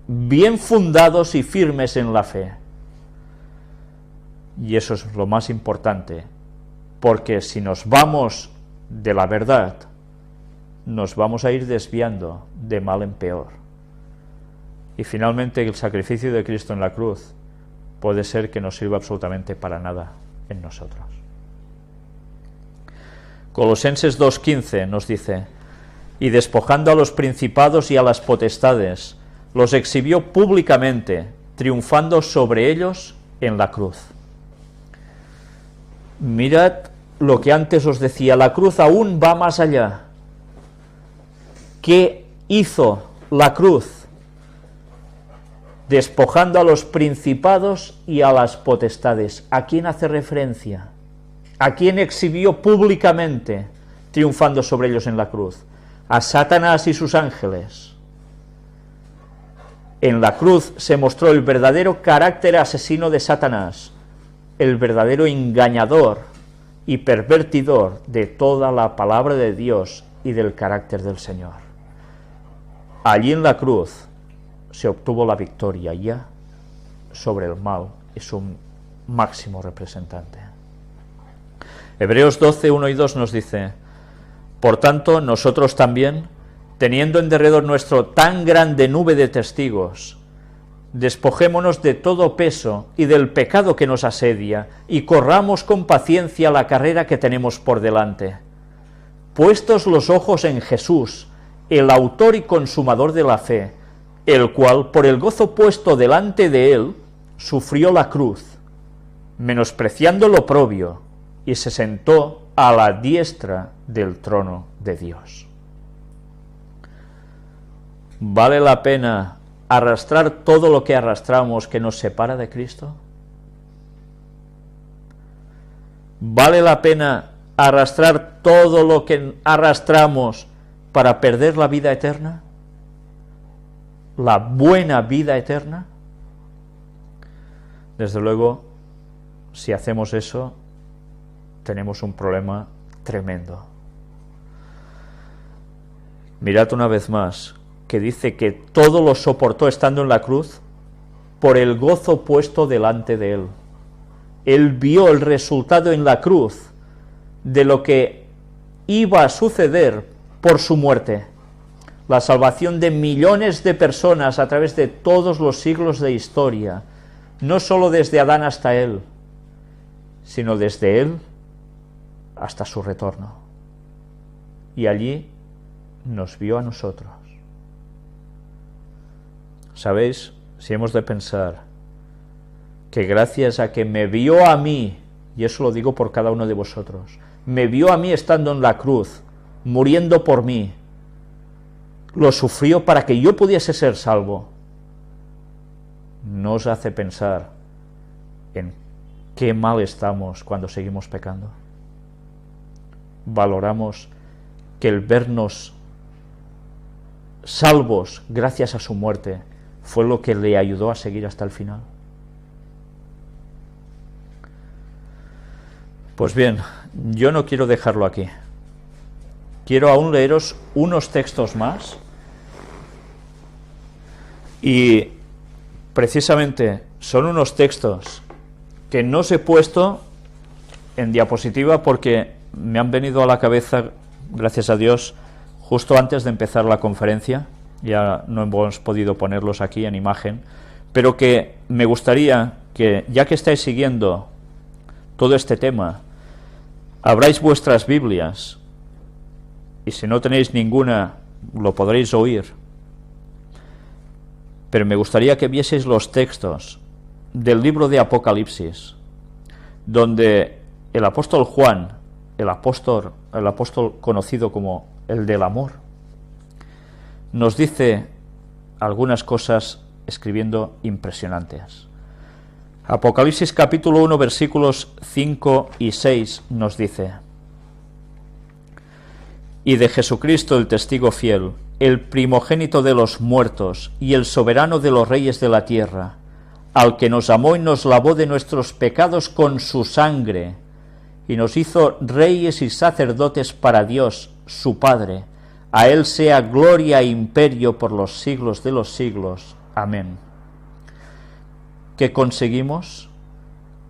bien fundados y firmes en la fe. Y eso es lo más importante, porque si nos vamos de la verdad, nos vamos a ir desviando de mal en peor. Y finalmente el sacrificio de Cristo en la cruz puede ser que no sirva absolutamente para nada en nosotros. Colosenses 2:15 nos dice: y despojando a los principados y a las potestades, los exhibió públicamente, triunfando sobre ellos en la cruz. Mirad lo que antes os decía, la cruz aún va más allá. ¿Qué hizo la cruz? Despojando a los principados y a las potestades. ¿A quién hace referencia? ¿A quién exhibió públicamente, triunfando sobre ellos en la cruz? A Satanás y sus ángeles. En la cruz se mostró el verdadero carácter asesino de Satanás, el verdadero engañador y pervertidor de toda la palabra de Dios y del carácter del Señor. Allí en la cruz se obtuvo la victoria ya sobre el mal y su máximo representante. Hebreos 12, 1 y 2 nos dice: por tanto, nosotros también, teniendo en derredor nuestro tan grande nube de testigos, despojémonos de todo peso y del pecado que nos asedia, y corramos con paciencia la carrera que tenemos por delante, puestos los ojos en Jesús, el autor y consumador de la fe, el cual, por el gozo puesto delante de él, sufrió la cruz, menospreciando el oprobio, y se sentó a la diestra del trono de Dios. ¿Vale la pena arrastrar todo lo que arrastramos que nos separa de Cristo? ¿Vale la pena arrastrar todo lo que arrastramos para perder la vida eterna? la buena vida eterna? Desde luego, si hacemos eso, tenemos un problema tremendo. Mirad una vez más, que dice que todo lo soportó estando en la cruz por el gozo puesto delante de él. Él vio el resultado en la cruz de lo que iba a suceder por su muerte, la salvación de millones de personas a través de todos los siglos de historia, no solo desde Adán hasta él, sino desde él hasta su retorno. Y allí nos vio a nosotros. ¿Sabéis? Si hemos de pensar que gracias a que me vio a mí, y eso lo digo por cada uno de vosotros, me vio a mí estando en la cruz, muriendo por mí, lo sufrió para que yo pudiese ser salvo, ¿no os hace pensar en qué mal estamos cuando seguimos pecando? Valoramos que el vernos salvos gracias a su muerte fue lo que le ayudó a seguir hasta el final. Pues bien, yo no quiero dejarlo aquí. Quiero aún leeros unos textos más, y precisamente son unos textos que no os he puesto en diapositiva porque me han venido a la cabeza, gracias a Dios, justo antes de empezar la conferencia. Ya no hemos podido ponerlos aquí en imagen, pero que me gustaría que, ya que estáis siguiendo todo este tema, abráis vuestras Biblias, y si no tenéis ninguna, lo podréis oír. Pero me gustaría que vieseis los textos del libro de Apocalipsis, donde el apóstol Juan, el apóstol conocido como el del amor, nos dice algunas cosas escribiendo impresionantes. Apocalipsis capítulo 1 versículos 5 y 6 nos dice: y de Jesucristo el testigo fiel, el primogénito de los muertos y el soberano de los reyes de la tierra, al que nos amó y nos lavó de nuestros pecados con su sangre, y nos hizo reyes y sacerdotes para Dios, su Padre. A él sea gloria e imperio por los siglos de los siglos. Amén. ¿Qué conseguimos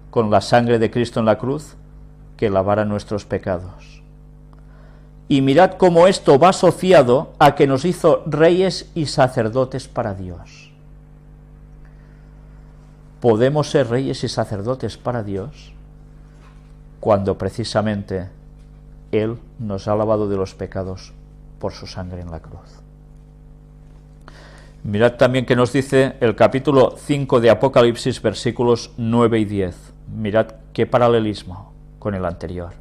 con la sangre de Cristo en la cruz? Que lavara nuestros pecados. Y mirad cómo esto va asociado a que nos hizo reyes y sacerdotes para Dios. Podemos ser reyes y sacerdotes para Dios cuando precisamente Él nos ha lavado de los pecados por su sangre en la cruz. Mirad también que nos dice el capítulo 5 de Apocalipsis, versículos 9 y 10. Mirad qué paralelismo con el anterior.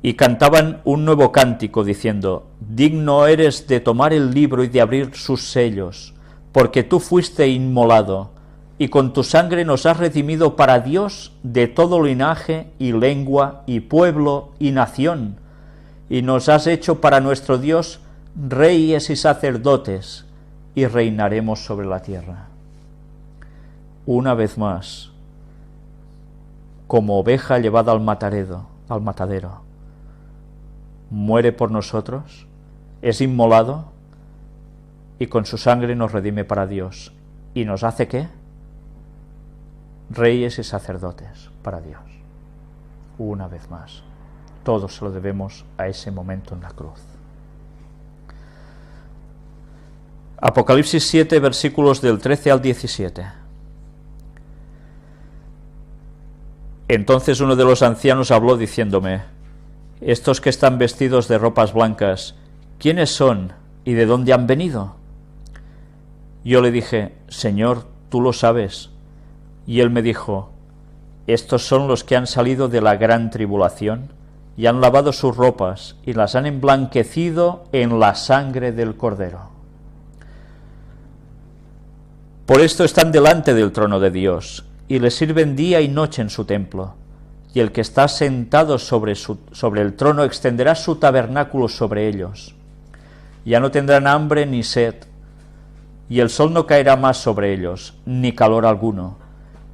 Y cantaban un nuevo cántico diciendo: digno eres de tomar el libro y de abrir sus sellos, porque tú fuiste inmolado, y con tu sangre nos has redimido para Dios de todo linaje y lengua y pueblo y nación, y nos has hecho para nuestro Dios reyes y sacerdotes, y reinaremos sobre la tierra. Una vez más, como oveja llevada al matadero, muere por nosotros, es inmolado, y con su sangre nos redime para Dios. ¿Y nos hace qué? Reyes y sacerdotes para Dios. Una vez más, todo se lo debemos a ese momento en la cruz. Apocalipsis 7, versículos del 13 al 17. Entonces uno de los ancianos habló diciéndome: estos que están vestidos de ropas blancas, ¿quiénes son y de dónde han venido? Yo le dije: Señor, tú lo sabes. Y él me dijo: estos son los que han salido de la gran tribulación y han lavado sus ropas y las han emblanquecido en la sangre del Cordero. Por esto están delante del trono de Dios y le sirven día y noche en su templo. Y el que está sentado sobre el trono extenderá su tabernáculo sobre ellos. Ya no tendrán hambre ni sed, y el sol no caerá más sobre ellos, ni calor alguno,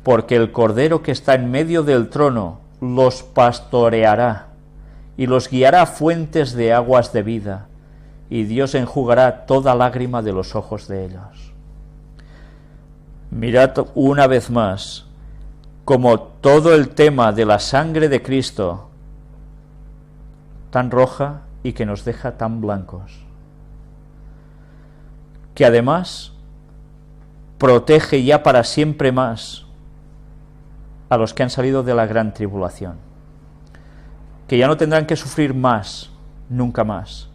porque el Cordero que está en medio del trono los pastoreará, y los guiará a fuentes de aguas de vida, y Dios enjugará toda lágrima de los ojos de ellos. Mirad una vez más como todo el tema de la sangre de Cristo, tan roja y que nos deja tan blancos, que además protege ya para siempre más a los que han salido de la gran tribulación, que ya no tendrán que sufrir más, nunca más.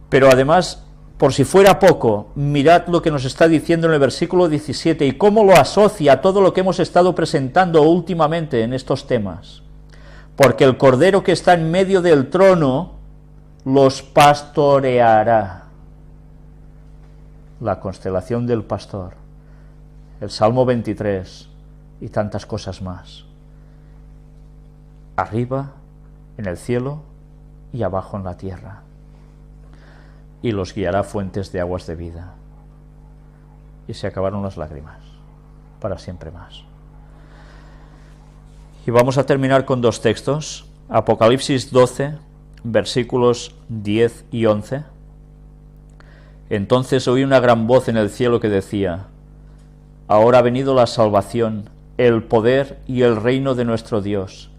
Pero además, por si fuera poco, mirad lo que nos está diciendo en el versículo 17 y cómo lo asocia a todo lo que hemos estado presentando últimamente en estos temas. Porque el Cordero que está en medio del trono los pastoreará. La constelación del pastor, el Salmo 23 y tantas cosas más. Arriba, en el cielo, y abajo en la tierra. Y los guiará a fuentes de aguas de vida. Y se acabaron las lágrimas, para siempre más. Y vamos a terminar con dos textos, Apocalipsis 12, versículos 10 y 11. Entonces oí una gran voz en el cielo que decía: ahora ha venido la salvación, el poder y el reino de nuestro Dios,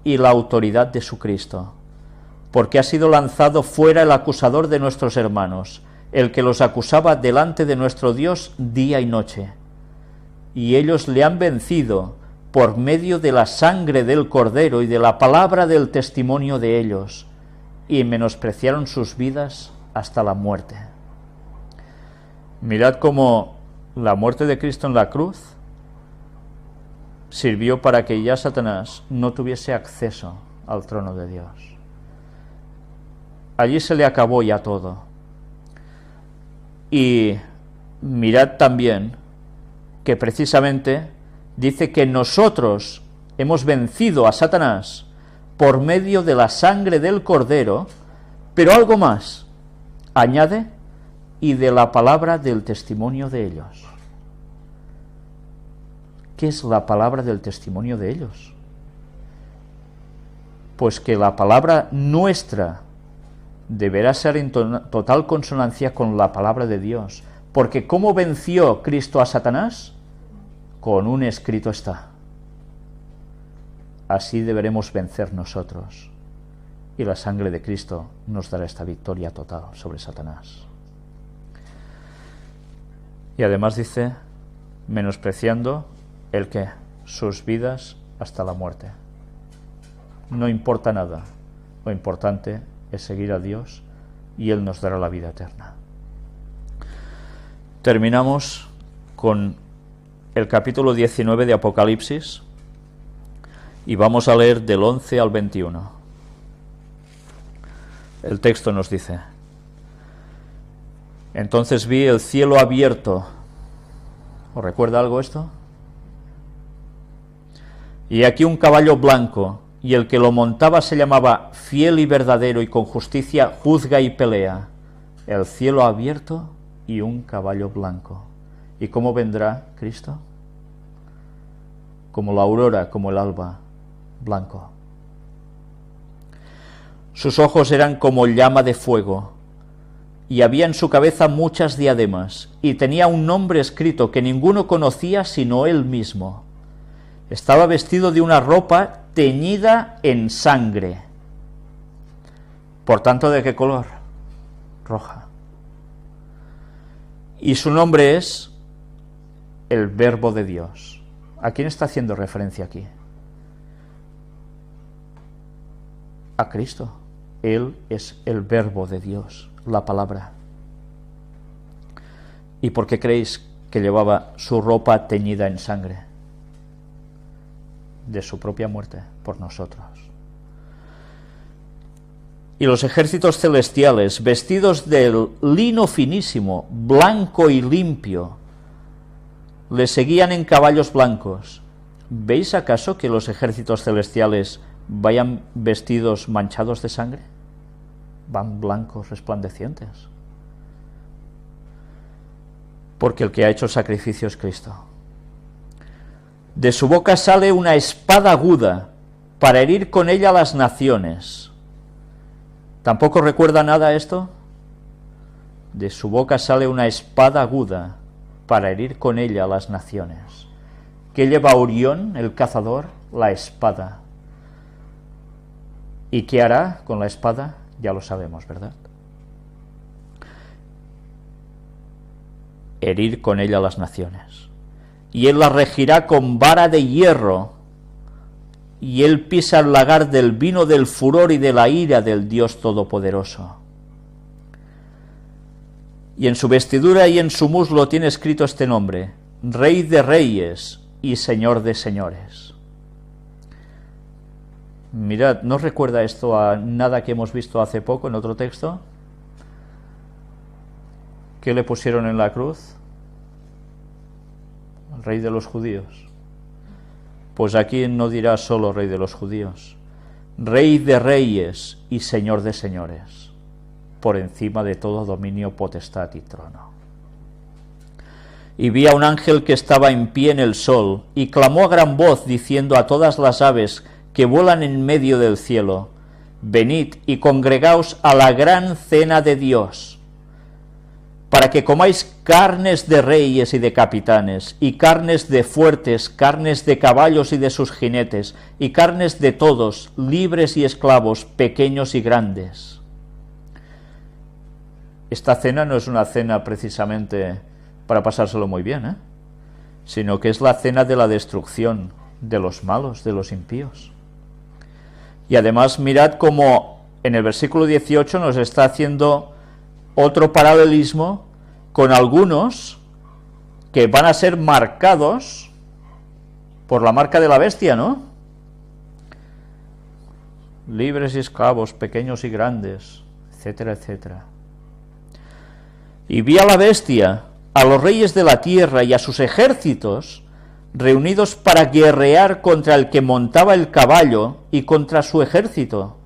y la autoridad de su Cristo, porque ha sido lanzado fuera el acusador de nuestros hermanos, el que los acusaba delante de nuestro Dios día y noche. Y ellos le han vencido por medio de la sangre del Cordero y de la palabra del testimonio de ellos, y menospreciaron sus vidas hasta la muerte. Mirad cómo la muerte de Cristo en la cruz sirvió para que ya Satanás no tuviese acceso al trono de Dios. Allí se le acabó ya todo. Y mirad también que precisamente dice que nosotros hemos vencido a Satanás por medio de la sangre del Cordero, pero algo más, añade, y de la palabra del testimonio de ellos. ¿Qué es la palabra del testimonio de ellos? Pues que la palabra nuestra deberá ser en total consonancia con la palabra de Dios, porque ¿cómo venció Cristo a Satanás? Con un escrito está. Así deberemos vencer nosotros, y la sangre de Cristo nos dará esta victoria total sobre Satanás. Y además dice, menospreciando el que sus vidas hasta la muerte. No importa nada, lo importante es seguir a Dios y Él nos dará la vida eterna. Terminamos con el capítulo 19 de Apocalipsis y vamos a leer del 11 al 21. El texto nos dice: entonces vi el cielo abierto. ¿Os recuerda algo esto? Y aquí un caballo blanco, y el que lo montaba se llamaba Fiel y Verdadero, y con justicia juzga y pelea. El cielo abierto y un caballo blanco. ¿Y cómo vendrá Cristo? Como la aurora, como el alba, blanco. Sus ojos eran como llama de fuego, y había en su cabeza muchas diademas, y tenía un nombre escrito que ninguno conocía sino él mismo. Estaba vestido de una ropa teñida en sangre. Por tanto, ¿de qué color? Roja. Y su nombre es el Verbo de Dios. ¿A quién está haciendo referencia aquí? A Cristo. Él es el Verbo de Dios, la palabra. ¿Y por qué creéis que llevaba su ropa teñida en sangre? De su propia muerte por nosotros. Y los ejércitos celestiales, vestidos del lino finísimo, blanco y limpio, le seguían en caballos blancos. ¿Veis acaso que los ejércitos celestiales vayan vestidos manchados de sangre? Van blancos resplandecientes. porque el que ha hecho el sacrificio es Cristo. De su boca sale una espada aguda para herir con ella a las naciones. ¿Tampoco recuerda nada esto? De su boca sale una espada aguda para herir con ella a las naciones. ¿Qué lleva Orión, el cazador? La espada. ¿Y qué hará con la espada? Ya lo sabemos, ¿verdad? Herir con ella a las naciones. Y él la regirá con vara de hierro, y él pisa el lagar del vino del furor y de la ira del Dios Todopoderoso. Y en su vestidura y en su muslo tiene escrito este nombre: Rey de Reyes y Señor de Señores. Mirad, ¿no recuerda esto a nada que hemos visto hace poco en otro texto? ¿Qué le pusieron en la cruz? El Rey de los judíos. Pues aquí no dirá solo Rey de los judíos, Rey de Reyes y Señor de Señores, por encima de todo dominio, potestad y trono. Y vi a un ángel que estaba en pie en el sol, y clamó a gran voz, diciendo a todas las aves que vuelan en medio del cielo: venid y congregaos a la gran cena de Dios, para que comáis carnes de reyes y de capitanes, y carnes de fuertes, carnes de caballos y de sus jinetes, y carnes de todos, libres y esclavos, pequeños y grandes. Esta cena no es una cena precisamente para pasárselo muy bien, sino que es la cena de la destrucción de los malos, de los impíos. Y además mirad cómo en el versículo 18 nos está haciendo otro paralelismo con algunos que van a ser marcados por la marca de la bestia, ¿no? Libres y esclavos, pequeños y grandes, etcétera, etcétera. Y vi a la bestia, a los reyes de la tierra y a sus ejércitos reunidos para guerrear contra el que montaba el caballo y contra su ejército.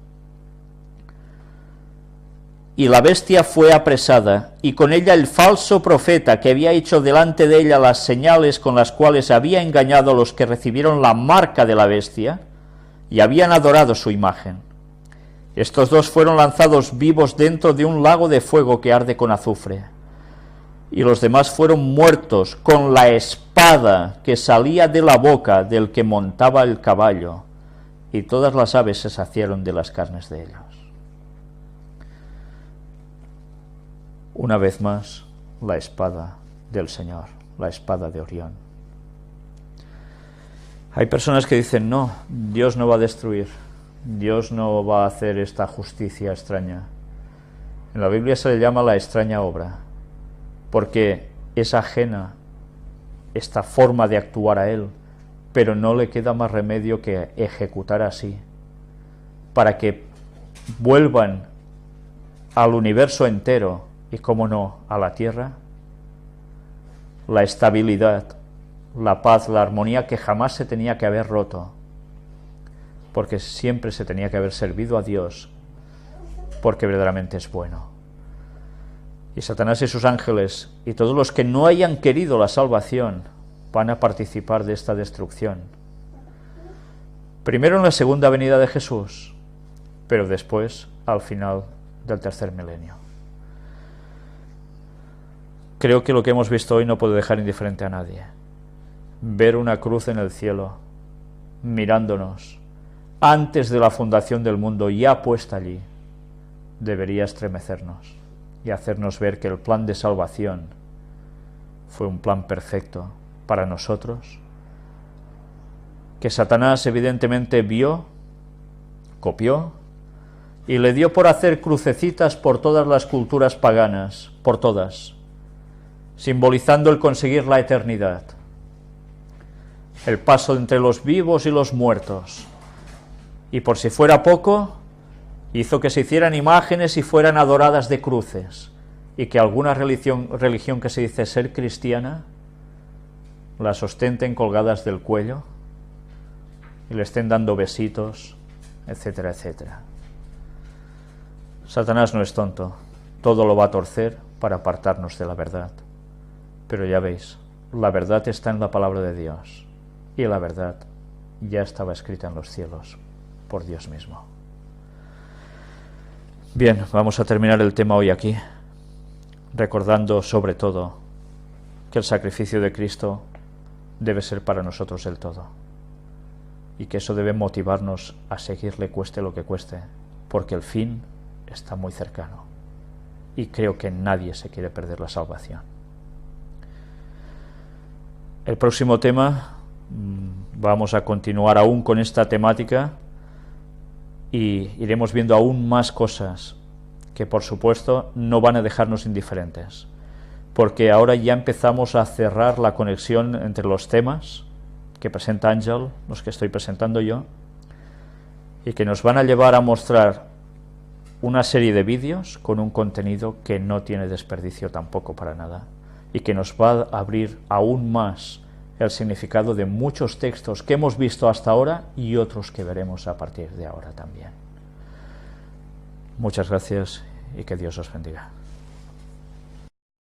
Y la bestia fue apresada, y con ella el falso profeta que había hecho delante de ella las señales con las cuales había engañado a los que recibieron la marca de la bestia y habían adorado su imagen. Estos dos fueron lanzados vivos dentro de un lago de fuego que arde con azufre, y los demás fueron muertos con la espada que salía de la boca del que montaba el caballo, y todas las aves se saciaron de las carnes de ellos. Una vez más, la espada del Señor, la espada de Orión. Hay personas que dicen: no, Dios no va a destruir, Dios no va a hacer esta justicia extraña. En la Biblia se le llama la extraña obra, porque es ajena esta forma de actuar a Él, pero no le queda más remedio que ejecutar así, para que vuelvan al universo entero, y cómo no, a la tierra, la estabilidad, la paz, la armonía que jamás se tenía que haber roto, porque siempre se tenía que haber servido a Dios, porque verdaderamente es bueno. Y Satanás y sus ángeles y todos los que no hayan querido la salvación van a participar de esta destrucción. Primero en la segunda venida de Jesús, pero después al final del tercer milenio. Creo que lo que hemos visto hoy no puede dejar indiferente a nadie. Ver una cruz en el cielo, mirándonos, antes de la fundación del mundo, ya puesta allí, debería estremecernos y hacernos ver que el plan de salvación fue un plan perfecto para nosotros, que Satanás evidentemente vio, copió, y le dio por hacer crucecitas por todas las culturas paganas, por todas, simbolizando el conseguir la eternidad, el paso entre los vivos y los muertos. Y por si fuera poco, hizo que se hicieran imágenes y fueran adoradas de cruces, y que alguna religión que se dice ser cristiana las ostenten colgadas del cuello y le estén dando besitos, etcétera, etcétera. Satanás no es tonto, todo lo va a torcer para apartarnos de la verdad. Pero ya veis, la verdad está en la palabra de Dios, y la verdad ya estaba escrita en los cielos por Dios mismo. Bien, vamos a terminar el tema hoy aquí, recordando sobre todo que el sacrificio de Cristo debe ser para nosotros el todo, y que eso debe motivarnos a seguirle cueste lo que cueste, porque el fin está muy cercano, y creo que nadie se quiere perder la salvación. El próximo tema, vamos a continuar aún con esta temática y iremos viendo aún más cosas que, por supuesto, no van a dejarnos indiferentes, porque ahora ya empezamos a cerrar la conexión entre los temas que presenta Ángel, los que estoy presentando yo, y que nos van a llevar a mostrar una serie de vídeos con un contenido que no tiene desperdicio tampoco para nada, y que nos va a abrir aún más el significado de muchos textos que hemos visto hasta ahora y otros que veremos a partir de ahora también. Muchas gracias y que Dios os bendiga.